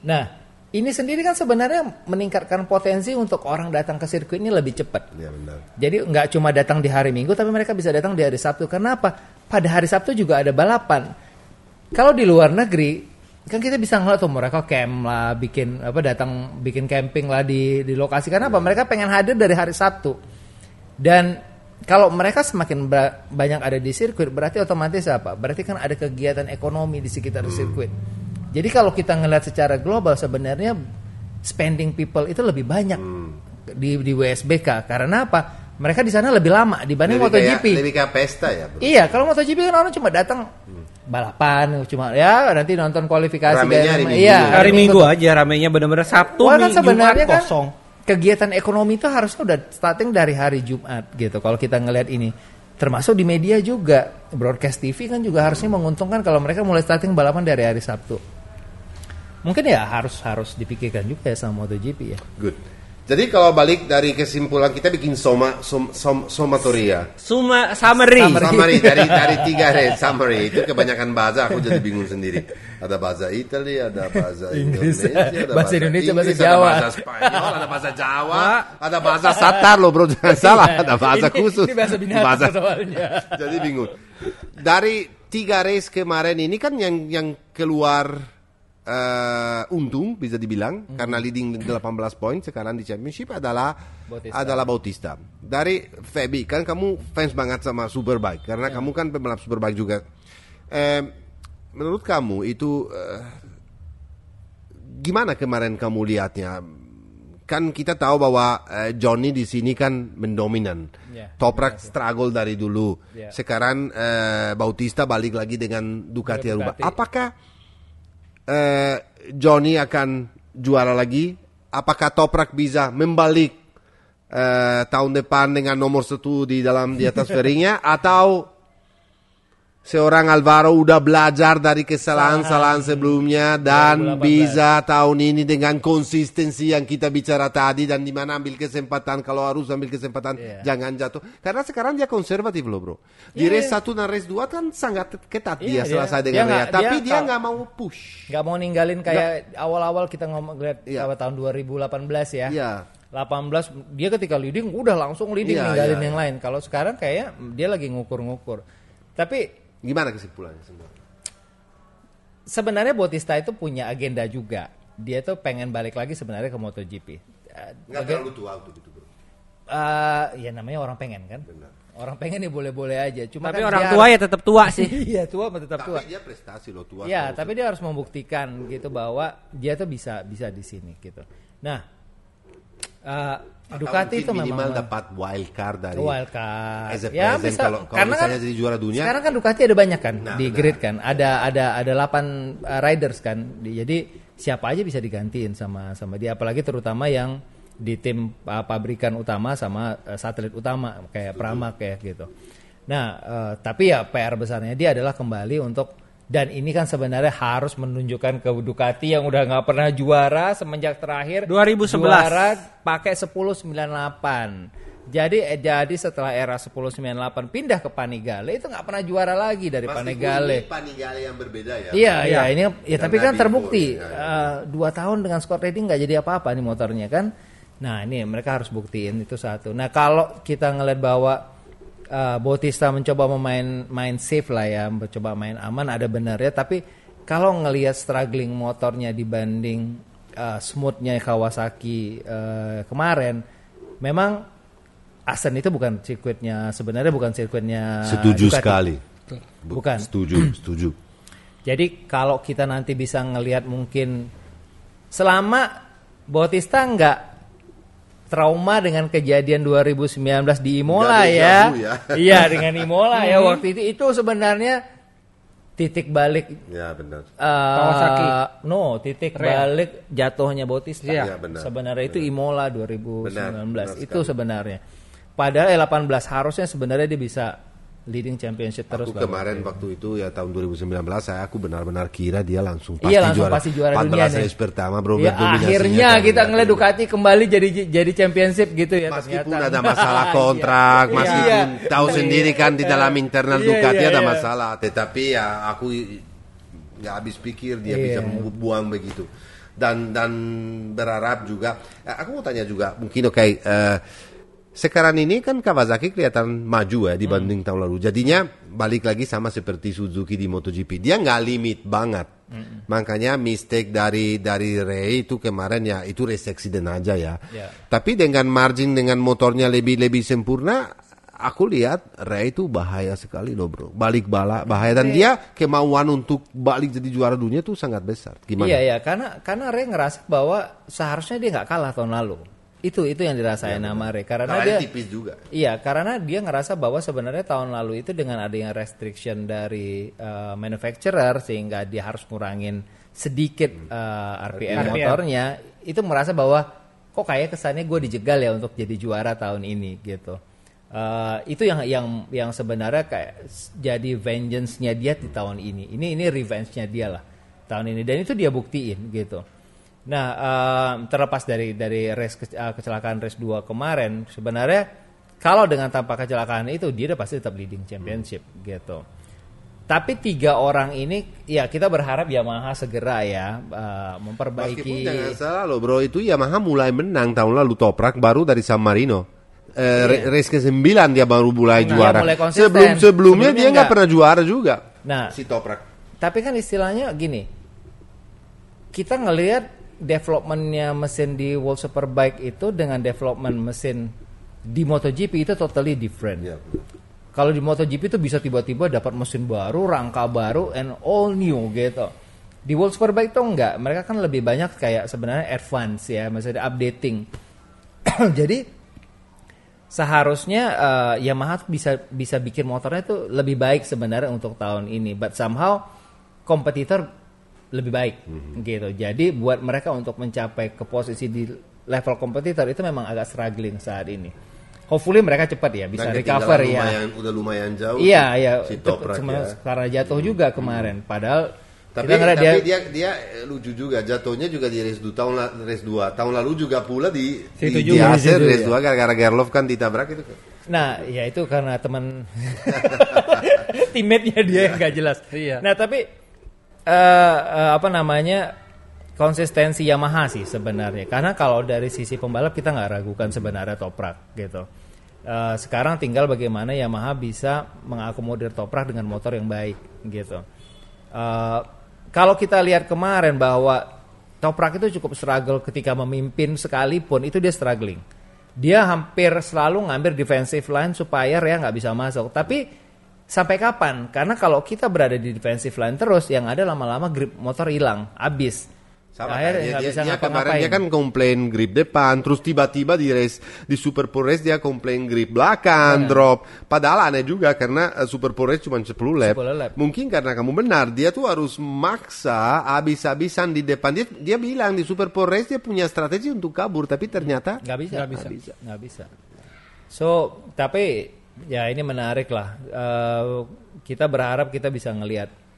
Speaker 3: Nah, ini sendiri kan sebenarnya meningkatkan potensi untuk orang datang ke sirkuit ini lebih cepat.
Speaker 2: Ya benar.
Speaker 3: Jadi nggak cuma datang di hari Minggu, tapi mereka bisa datang di hari Sabtu. Karena apa? Pada hari Sabtu juga ada balapan. Kalau di luar negeri, kan kita bisa ngeliat tuh mereka camp lah, bikin camping lah di lokasi. Karena apa? Mereka pengen hadir dari hari Sabtu. Dan kalau mereka semakin banyak ada di sirkuit, berarti otomatis apa? Berarti kan ada kegiatan ekonomi di sekitar sirkuit. Jadi kalau kita ngeliat secara global sebenarnya spending people itu lebih banyak di WSBK. Karena apa? Mereka di sana lebih lama dibanding MotoGP.
Speaker 2: Lebih kayak pesta ya, bro.
Speaker 3: Iya, kalau MotoGP kan orang cuma datang balapan, cuma ya nanti nonton kualifikasi.
Speaker 2: Ramenya hari Minggu.
Speaker 3: Iya,
Speaker 1: Hari Minggu aja ramenya benar-benar Sabtu,
Speaker 3: Wah, kan
Speaker 1: Jumat
Speaker 3: sebenarnya kan
Speaker 1: kosong.
Speaker 3: kegiatan ekonomi itu harusnya udah starting dari hari Jumat gitu. Kalau kita ngelihat ini, termasuk di media juga, broadcast TV kan juga harusnya menguntungkan kalau mereka mulai starting balapan dari hari Sabtu. Mungkin ya harus dipikirkan juga ya sama MotoGP ya.
Speaker 2: Good. Jadi kalau balik dari kesimpulan kita bikin somatoria.
Speaker 1: Summary.
Speaker 2: Summary dari 3 race summary itu kebanyakan bahasa aku jadi bingung sendiri. Ada bahasa Italia, ada bahasa
Speaker 3: Inggris.
Speaker 2: Indonesia, ada
Speaker 3: Bahasa Indonesia, bahasa
Speaker 2: Inggris,
Speaker 3: Jawa.
Speaker 2: ada bahasa Spanyol, ada bahasa Jawa, ada bahasa Satar loh bro, jangan salah, ada bahasa khusus.
Speaker 3: Ini bahasa binatang soalnya.
Speaker 2: Jadi bingung. Dari 3 race kemarin ini kan yang keluar untung bisa dibilang karena leading 18 poin sekarang di championship adalah Bautista. Dari Fabi kan kamu fans banget sama Superbike karena kamu kan pembalap Superbike juga. Menurut kamu itu gimana kemarin kamu lihatnya? Kan kita tahu bahwa Johnny di sini kan mendominan. Toprak struggle dari dulu. Sekarang Bautista balik lagi dengan Ducati Aruba. Apakah Johnny akan juara lagi? Apakah Toprak bisa membalik tahun depan dengan nomor 1 di atas fairingnya? Atau seorang Alvaro udah belajar dari kesalahan sebelumnya dan
Speaker 3: 2018.
Speaker 2: bisa tahun ini dengan konsistensi yang kita bicara tadi dan di mana ambil kesempatan, kalau harus ambil kesempatan jangan jatuh. Karena sekarang dia konservatif loh bro. Di race 1 dan race 2 kan sangat ketat dia selesai dengan Rea. Tapi dia nggak mau push.
Speaker 3: Nggak mau ninggalin kayak awal-awal kita ngomong lihat tahun 2018 ya.
Speaker 2: Iya.
Speaker 3: 18 dia ketika leading udah langsung leading ninggalin yang lain. Kalau sekarang kayak dia lagi ngukur-ngukur. Tapi
Speaker 2: gimana kesimpulannya sebenarnya?
Speaker 3: Sebenarnya Bautista itu punya agenda juga. Dia tuh pengen balik lagi sebenarnya ke MotoGP.
Speaker 2: Nggak terlalu tua waktu gitu bro.
Speaker 3: Ya namanya orang pengen kan. Benar. Orang pengen ya boleh-boleh aja. Cuma
Speaker 1: Tapi
Speaker 3: kan
Speaker 1: orang tua ya tetap tua sih.
Speaker 3: Iya tua tetap tua.
Speaker 2: Tapi dia prestasi loh tua.
Speaker 3: Iya, tapi dia harus membuktikan gitu bahwa dia tuh bisa di sini gitu. Nah, Ducati itu
Speaker 2: minimal
Speaker 3: memang
Speaker 2: dapat wild card dari
Speaker 3: wildcard.
Speaker 2: Ya bisa kalau misalnya jadi juara dunia.
Speaker 3: Sekarang kan Ducati ada banyak kan di grid kan. Ada 8 riders kan. Jadi siapa aja bisa digantiin sama dia, apalagi terutama yang di tim pabrikan utama sama satelit utama kayak Pramac kayak gitu. Nah, tapi ya PR besarnya dia adalah kembali untuk, dan ini kan sebenarnya harus menunjukkan ke Ducati yang udah nggak pernah juara semenjak terakhir
Speaker 1: 2011
Speaker 3: juara pakai 1098. Jadi setelah era 1098 pindah ke Panigale itu nggak pernah juara lagi dari Panigale.
Speaker 2: Panigale yang berbeda ya.
Speaker 3: Iya ini ya, tapi kan terbukti
Speaker 2: 2
Speaker 3: tahun dengan skor rating nggak jadi apa-apa nih motornya kan. Nah ini mereka harus buktiin itu satu. Nah kalau kita ngeliat bahwa Bautista mencoba main safe lah ya, mencoba main aman, ada benarnya. Tapi kalau ngelihat struggling motornya dibanding smoothnya Kawasaki kemarin, memang Asen itu bukan sirkuitnya, sebenarnya bukan sirkuitnya
Speaker 2: Setuju
Speaker 3: Ducati.
Speaker 2: sekali.
Speaker 3: Bukan.
Speaker 2: Setuju.
Speaker 3: Jadi kalau kita nanti bisa ngelihat mungkin selama Bautista nggak trauma dengan kejadian 2019 di Imola ya. Iya dengan Imola ya waktu itu sebenarnya titik balik.
Speaker 2: Ya benar.
Speaker 1: Kawasaki.
Speaker 3: Titik balik jatuhnya Bautista.
Speaker 2: Ya, benar.
Speaker 3: Sebenarnya itu Imola 2019
Speaker 2: benar
Speaker 3: itu
Speaker 2: sekali.
Speaker 3: sebenarnya. Padahal 18 harusnya sebenarnya dia bisa leading championship terus.
Speaker 2: Aku kemarin waktu itu ya tahun 2019 aku benar-benar kira dia langsung
Speaker 3: pasti juara dunia nih.
Speaker 2: race pertama bro.
Speaker 3: Ya, akhirnya kita ngeliat Ducati kembali jadi championship gitu ya.
Speaker 2: Meskipun
Speaker 3: ternyata.
Speaker 2: ada masalah kontrak, meskipun tahu sendiri kan di dalam internal Ducati ada masalah. Tetapi ya aku nggak habis pikir dia bisa buang begitu. Dan berharap juga. Aku mau tanya juga mungkin sekarang ini kan Kawasaki kelihatan maju ya dibanding tahun lalu. Jadinya balik lagi sama seperti Suzuki di MotoGP. Dia nggak limit banget. Makanya mistake dari Ray itu kemarin ya itu race accident aja ya. Tapi dengan margin dengan motornya lebih sempurna, aku lihat Ray itu bahaya sekali loh bro. Balik bahaya dan dia kemauan untuk balik jadi juara dunia tuh sangat besar. Gimana?
Speaker 3: Iya karena Ray ngerasa bahwa seharusnya dia nggak kalah tahun lalu. Itu yang dirasain sama Ray karena dia
Speaker 2: tipis juga.
Speaker 3: Iya, karena dia ngerasa bahwa sebenarnya tahun lalu itu dengan adanya restriction dari manufacturer sehingga dia harus ngurangin sedikit RPM motornya, itu merasa bahwa kok kayak kesannya gue dijegal ya untuk jadi juara tahun ini gitu. Itu yang sebenarnya kayak jadi vengeance-nya dia di tahun ini. Ini revenge-nya dia lah tahun ini dan itu dia buktiin gitu. Nah, terlepas dari race kecelakaan race 2 kemarin, sebenarnya kalau dengan tanpa kecelakaan itu dia udah pasti tetap leading championship gitu. Tapi 3 orang ini ya kita berharap Yamaha segera ya memperbaiki.
Speaker 2: Meskipun jangan salah loh bro, itu Yamaha mulai menang tahun lalu Toprak baru dari San Marino. Race ke-9 dia baru mulai juara.
Speaker 3: Mulai konsisten.
Speaker 2: Sebelumnya dia nggak pernah juara juga.
Speaker 3: Nah,
Speaker 2: si Toprak.
Speaker 3: Tapi kan istilahnya gini, kita ngelihat developmentnya mesin di World Superbike itu dengan development mesin di MotoGP itu totally different.
Speaker 2: Ya.
Speaker 3: Kalau di MotoGP itu bisa tiba-tiba dapat mesin baru, rangka baru, and all new gitu. Di World Superbike itu enggak, mereka kan lebih banyak kayak sebenarnya advance ya, maksudnya updating. Jadi seharusnya Yamaha bisa bikin motornya itu lebih baik sebenarnya untuk tahun ini, but somehow kompetitor lebih baik gitu. Jadi buat mereka untuk mencapai ke posisi di level kompetitor itu memang agak struggling saat ini. Hopefully mereka cepat ya bisa recover ya.
Speaker 2: Udah lumayan jauh.
Speaker 3: Iya,
Speaker 2: si Toprak ya.
Speaker 3: Karena jatuh juga kemarin. Padahal
Speaker 2: tapi dia lucu juga, jatuhnya juga di race 2 tahun lalu juga pula di Acer race 2 gara-gara Gerloff kan ditabrak itu.
Speaker 3: Nah, ya itu karena teman teammate-nya dia yang gak jelas.
Speaker 1: Iya.
Speaker 3: Nah, tapi konsistensi Yamaha sih sebenarnya. Karena kalau dari sisi pembalap kita nggak ragukan sebenarnya Toprak gitu. Sekarang tinggal bagaimana Yamaha bisa mengakomodir Toprak dengan motor yang baik gitu. Kalau kita lihat kemarin bahwa Toprak itu cukup struggle ketika memimpin sekalipun, itu dia struggling. Dia hampir selalu ngambil defensive line supaya Rea nggak bisa masuk. Tapi sampai kapan? Karena kalau kita berada di defensive line terus, yang ada lama-lama grip motor hilang, habis. Akhirnya nggak bisa ngapa-ngapain.
Speaker 2: Dia kan komplain grip depan, terus tiba-tiba di Super Pole Race dia komplain grip belakang, drop. Padahal aneh juga karena Super Pole Race cuma 10 lap. Mungkin karena kamu benar, dia tuh harus maksa habis-habisan di depan. Dia bilang di Super Pole Race dia punya strategi untuk kabur, tapi ternyata
Speaker 3: nggak bisa. So, tapi ya ini menarik lah. Kita berharap kita bisa ngelihat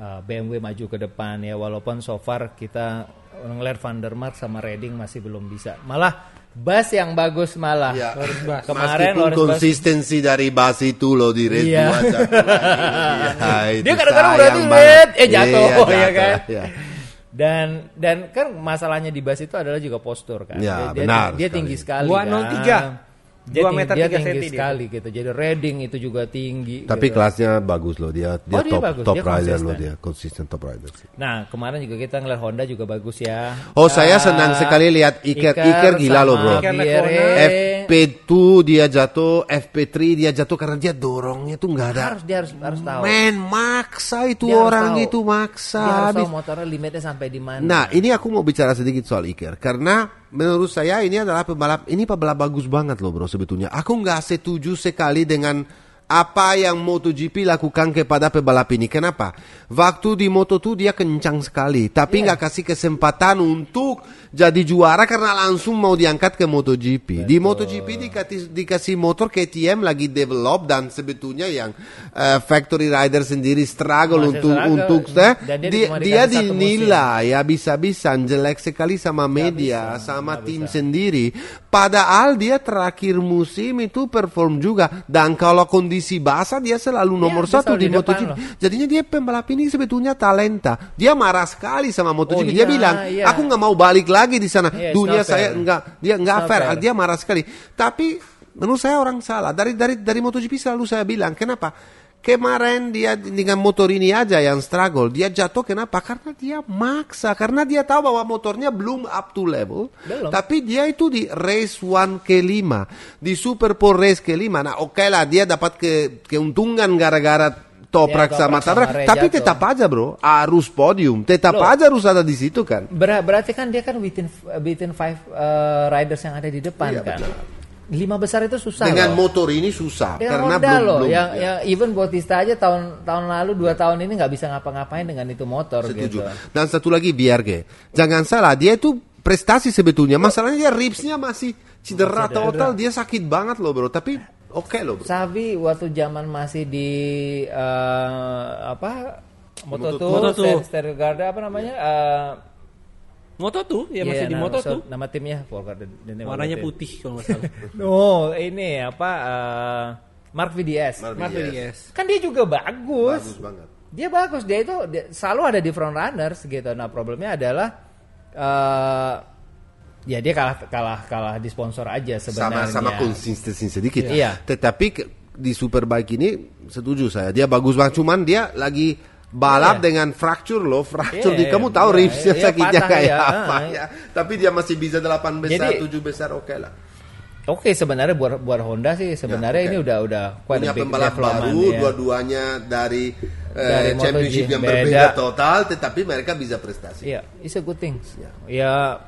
Speaker 3: BMW maju ke depan ya, walaupun so far kita ngelihat Van der Mark sama Redding masih belum bisa. Malah Bas yang bagus malah.
Speaker 2: Ya.
Speaker 3: Kemarin
Speaker 2: meskipun konsistensi dari Bas itu loh di race 2
Speaker 3: dia kadang-kadang udah jatuh ya kan.
Speaker 2: Ya.
Speaker 3: Dan kan masalahnya di Bas itu adalah juga postur kan.
Speaker 2: Ya,
Speaker 3: dia tinggi sekali.
Speaker 1: 203.
Speaker 3: Dia tinggi sekali gitu. Jadi Redding itu juga tinggi.
Speaker 2: Tapi
Speaker 3: gitu.
Speaker 2: Kelasnya bagus loh, dia top
Speaker 3: dia
Speaker 2: rider loh, dia konsisten top rider sih.
Speaker 3: Nah kemarin juga kita ngeliat Honda juga bagus ya.
Speaker 2: Saya senang sekali lihat Iker gila loh bro. FP2 dia jatuh, FP3 dia jatuh karena dia dorongnya tuh nggak ada.
Speaker 3: Dia harus tahu.
Speaker 2: Maksa itu dia orang itu maksa.
Speaker 3: Dia harus tahu motornya limitnya sampai di mana.
Speaker 2: Nah ini aku mau bicara sedikit soal Iker karena menurut saya ini adalah pembalap bagus banget loh bro sebetulnya. Aku nggak setuju sekali dengan apa yang MotoGP lakukan kepada pebalap ini. Kenapa? Waktu di Moto2 dia kencang sekali, tapi nggak kasih kesempatan untuk jadi juara karena langsung mau diangkat ke MotoGP. Betul. Di MotoGP dikasih motor KTM lagi develop dan sebetulnya yang factory rider sendiri struggle untuk dia dinilai habis-habisan jelek sekali sama media, sama tim sendiri. Padahal dia terakhir musim itu perform juga dan kalau kondisi basah dia selalu nomor 1 di MotoGP. Jadinya dia pembalap ini sebetulnya talenta. Dia marah sekali sama MotoGP. Dia bilang, aku nggak mau balik lagi di sana. Dunia saya nggak fair. Dia marah sekali. Tapi menurut saya orang salah. Dari MotoGP selalu saya bilang, kenapa? Kemarin dia dengan motor ini aja yang struggle. Dia jatuh kenapa? Karena dia maksa. Karena dia tahu bahwa motornya belum up to level. Tapi dia itu di race 1 ke-5. Di Super Pole Race ke-5. Nah oke lah dia dapat keuntungan gara-gara Toprak sama tabrak. Tapi tetap aja bro. Harus podium. Tetap aja harus ada di situ kan.
Speaker 3: Berarti kan dia kan within 5 riders yang ada di depan kan. Benar. 5 besar itu susah
Speaker 2: dengan
Speaker 3: loh.
Speaker 2: Motor ini susah
Speaker 3: dengan
Speaker 2: karena
Speaker 3: belum yang even Bautista aja tahun lalu 2 tahun ini nggak bisa ngapa-ngapain dengan itu motor.
Speaker 2: Setuju.
Speaker 3: Gitu.
Speaker 2: Dan satu lagi Biarge, jangan salah dia itu prestasi sebetulnya, masalahnya dia ribsnya masih cedera total, dia sakit banget loh bro, tapi oke loh bro.
Speaker 3: Savi waktu zaman masih di Moto2 Stereo Garda apa namanya
Speaker 1: Moto2 ya masih di Moto2.
Speaker 3: Nama timnya
Speaker 1: warnanya putih kalau nggak salah.
Speaker 3: No, ini apa Mark VDS.
Speaker 2: Mark
Speaker 1: VDS.
Speaker 3: Kan dia juga bagus.
Speaker 2: Bagus banget.
Speaker 3: Dia bagus, dia selalu ada di front runners gitu. Nah, problemnya adalah ya dia kalah di sponsor aja sebenarnya.
Speaker 2: Sama konsistensi sedikit.
Speaker 3: Iya.
Speaker 2: Tetapi di Superbike ini setuju saya. Dia bagus banget, cuman dia lagi balap dengan fracture di kamu tahu ribsnya sakitnya
Speaker 3: patah,
Speaker 2: kayak apa ya. Tapi dia masih bisa 8 besar, 7 besar oke lah.
Speaker 3: Oke, sebenarnya buat Honda sih sebenarnya ini udah quite
Speaker 2: punya
Speaker 3: a big
Speaker 2: pembalap baru,
Speaker 3: development, ya.
Speaker 2: dua-duanya dari championship
Speaker 3: MotoGP
Speaker 2: yang berbeda total, tetapi mereka bisa prestasi.
Speaker 3: Iya, it's a good thing. Ya,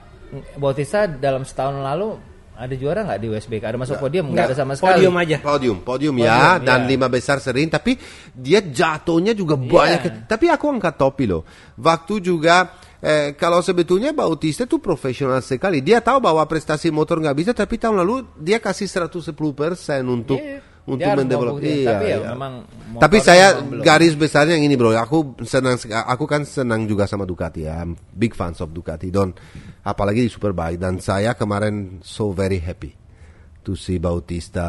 Speaker 3: Bautista dalam setahun lalu ada juara nggak di WSBK? Ada masuk podium? Nggak ada sama sekali.
Speaker 1: Podium aja.
Speaker 2: Podium ya, dan 5 besar sering. Tapi dia jatuhnya juga banyak. Tapi aku angkat topi loh. Waktu juga kalau sebetulnya Bautista tuh profesional sekali. Dia tahu bahwa prestasi motor nggak bisa, tapi tahun lalu dia kasih 110% untuk mendevelop.
Speaker 3: Memang.
Speaker 2: Tapi saya garis besarnya yang ini bro. Aku kan senang juga sama Ducati ya. I'm big fans of Ducati. Apalagi di Superbike, dan saya kemarin so very happy to see Bautista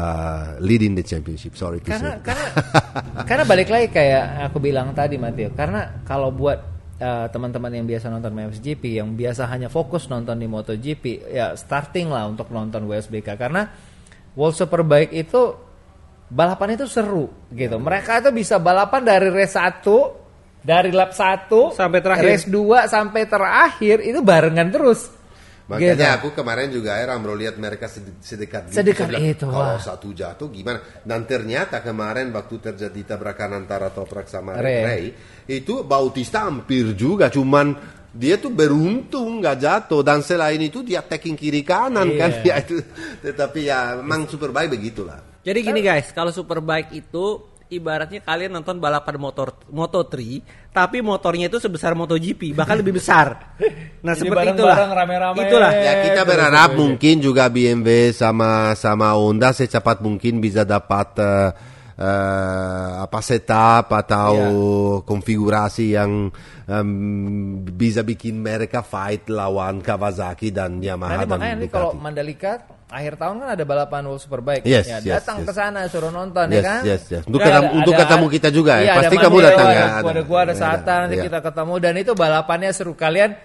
Speaker 2: leading the championship. Sorry to say.
Speaker 3: Karena balik lagi kayak aku bilang tadi Matteo, karena kalau buat teman-teman yang biasa nonton MXGP, yang biasa hanya fokus nonton di MotoGP, ya starting lah untuk nonton WSBK, karena World Superbike itu balapan itu seru gitu. Mereka itu bisa balapan dari race 1, dari lap 1
Speaker 1: sampai terakhir,
Speaker 3: race 2 sampai terakhir itu barengan terus.
Speaker 2: Makanya
Speaker 3: gitu.
Speaker 2: aku kemarin juga heran bro, lihat mereka sedekat
Speaker 3: itu.
Speaker 2: Kalau satu jatuh gimana? Dan ternyata kemarin waktu terjadi tabrakan antara Toprak sama Ray, itu Bautista hampir juga, cuman dia tuh beruntung nggak jatuh, dan selain itu dia taking kiri kanan kan ya itu. Tetapi ya memang Superbike begitulah.
Speaker 1: Jadi gini guys, kalau Superbike itu ibaratnya kalian nonton balapan Moto3, tapi motornya itu sebesar MotoGP, bahkan lebih besar. Nah, seperti itulah.
Speaker 3: Rame-rame.
Speaker 1: Itulah.
Speaker 2: Ya kita berharap mungkin juga BMW sama Honda secepat mungkin bisa dapat setup atau konfigurasi yang bisa bikin mereka fight lawan Kawasaki dan Yamaha.
Speaker 3: Nah, makanya kalau Mandalika akhir tahun kan ada balapan World Superbike. Datang ke sana suruh nonton ya kan.
Speaker 2: Untuk ketemu kita juga ya. Pasti kamu datang ya.
Speaker 3: Ada gua, ada Sata, nanti kita ketemu, dan itu balapannya seru. Kalian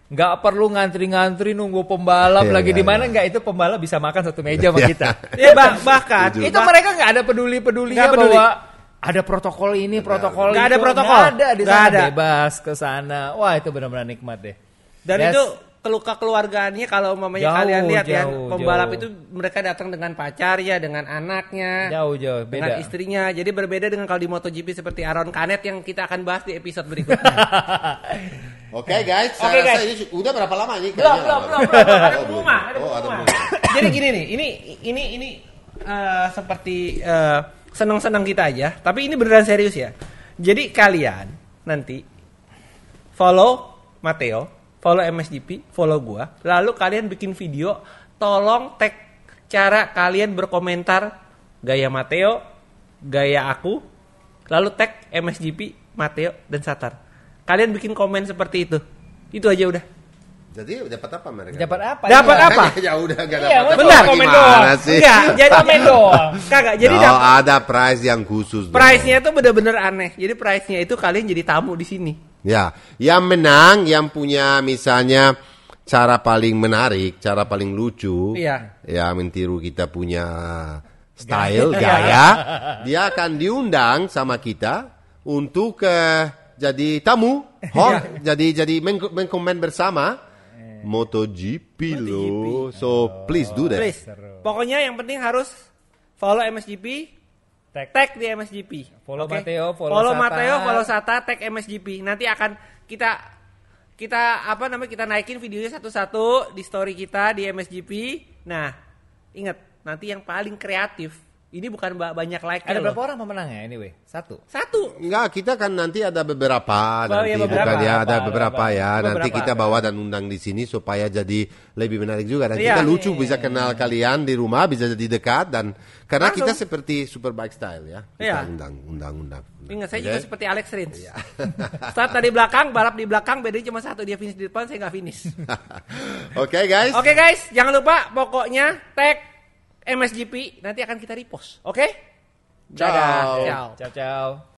Speaker 3: nggak perlu ngantri-ngantri nunggu pembalap lagi di mana, nggak, itu pembalap bisa makan satu meja sama kita.
Speaker 1: Ya bahkan
Speaker 3: itu mereka nggak ada peduli-pedulinya bahwa ada protokol ini, protokol itu.
Speaker 1: Nggak ada protokol.
Speaker 3: Nggak ada di sana, bebas ke sana. Wah, itu benar-benar nikmat deh.
Speaker 1: Dan itu keluargaannya kalau umpamanya kalian lihat ya, pembalap itu mereka datang dengan pacarnya, dengan anaknya,
Speaker 3: jauh beda,
Speaker 1: dengan istrinya. Jadi berbeda dengan kalau di MotoGP seperti Aaron Canet yang kita akan bahas di episode berikutnya.
Speaker 2: Oke guys, saya rasa ini udah berapa lama ini?
Speaker 1: Belum. Ada pengumuman. Jadi gini nih, ini seperti senang-senang kita aja, tapi ini beneran serius ya. Jadi kalian nanti follow Matteo, follow MXGP, follow gua. Lalu kalian bikin video, tolong tag cara kalian berkomentar gaya Matteo, gaya aku, lalu tag MXGP, Matteo, dan Satar. Kalian bikin komen seperti itu. Itu aja udah.
Speaker 2: Jadi dapat apa mereka?
Speaker 3: Dapat apa?
Speaker 1: Dapat apa?
Speaker 2: Ya udah enggak
Speaker 3: Iya,
Speaker 2: dapat.
Speaker 1: benar,
Speaker 3: komen
Speaker 2: Gimana
Speaker 3: doang.
Speaker 2: sih?
Speaker 1: Enggak, jadi komen doang. Kagak, jadi
Speaker 2: ada prize yang khusus.
Speaker 1: Prize-nya itu bener-bener aneh. Jadi prize-nya itu kalian jadi tamu di sini.
Speaker 2: Ya, yang menang, yang punya misalnya cara paling menarik, cara paling lucu, ya mentiru kita punya style, gaya, dia akan diundang sama kita untuk jadi tamu, jadi mengkomen bersama MotoGP loh. So please do that.
Speaker 1: Please. Pokoknya yang penting harus follow MXGP. Tag di MXGP.
Speaker 3: Follow Matteo, follow
Speaker 1: Sata, tag MXGP. Nanti akan kita naikin videonya satu-satu di story kita di MXGP. Nah, ingat, nanti yang paling kreatif, ini bukan banyak like-nya.
Speaker 3: Ada berapa orang pemenangnya anyway? Satu.
Speaker 2: Enggak, kita kan nanti ada beberapa. Beberapa. Nanti kita bawa dan undang di sini supaya jadi lebih menarik juga. Dan kita lucu, bisa kenal kalian di rumah, bisa jadi dekat. Dan karena kita seperti Superbike style ya. Kita undang.
Speaker 1: Ingat, saya juga seperti Alex Rins. Start dari belakang, balap di belakang, bedanya cuma satu, dia finish di depan, saya nggak finish.
Speaker 2: Oke guys,
Speaker 1: jangan lupa pokoknya tag MXGP, nanti akan kita repost. Oke? Dadah.
Speaker 2: Ciao.
Speaker 1: Ciao.
Speaker 3: Ciao ciao.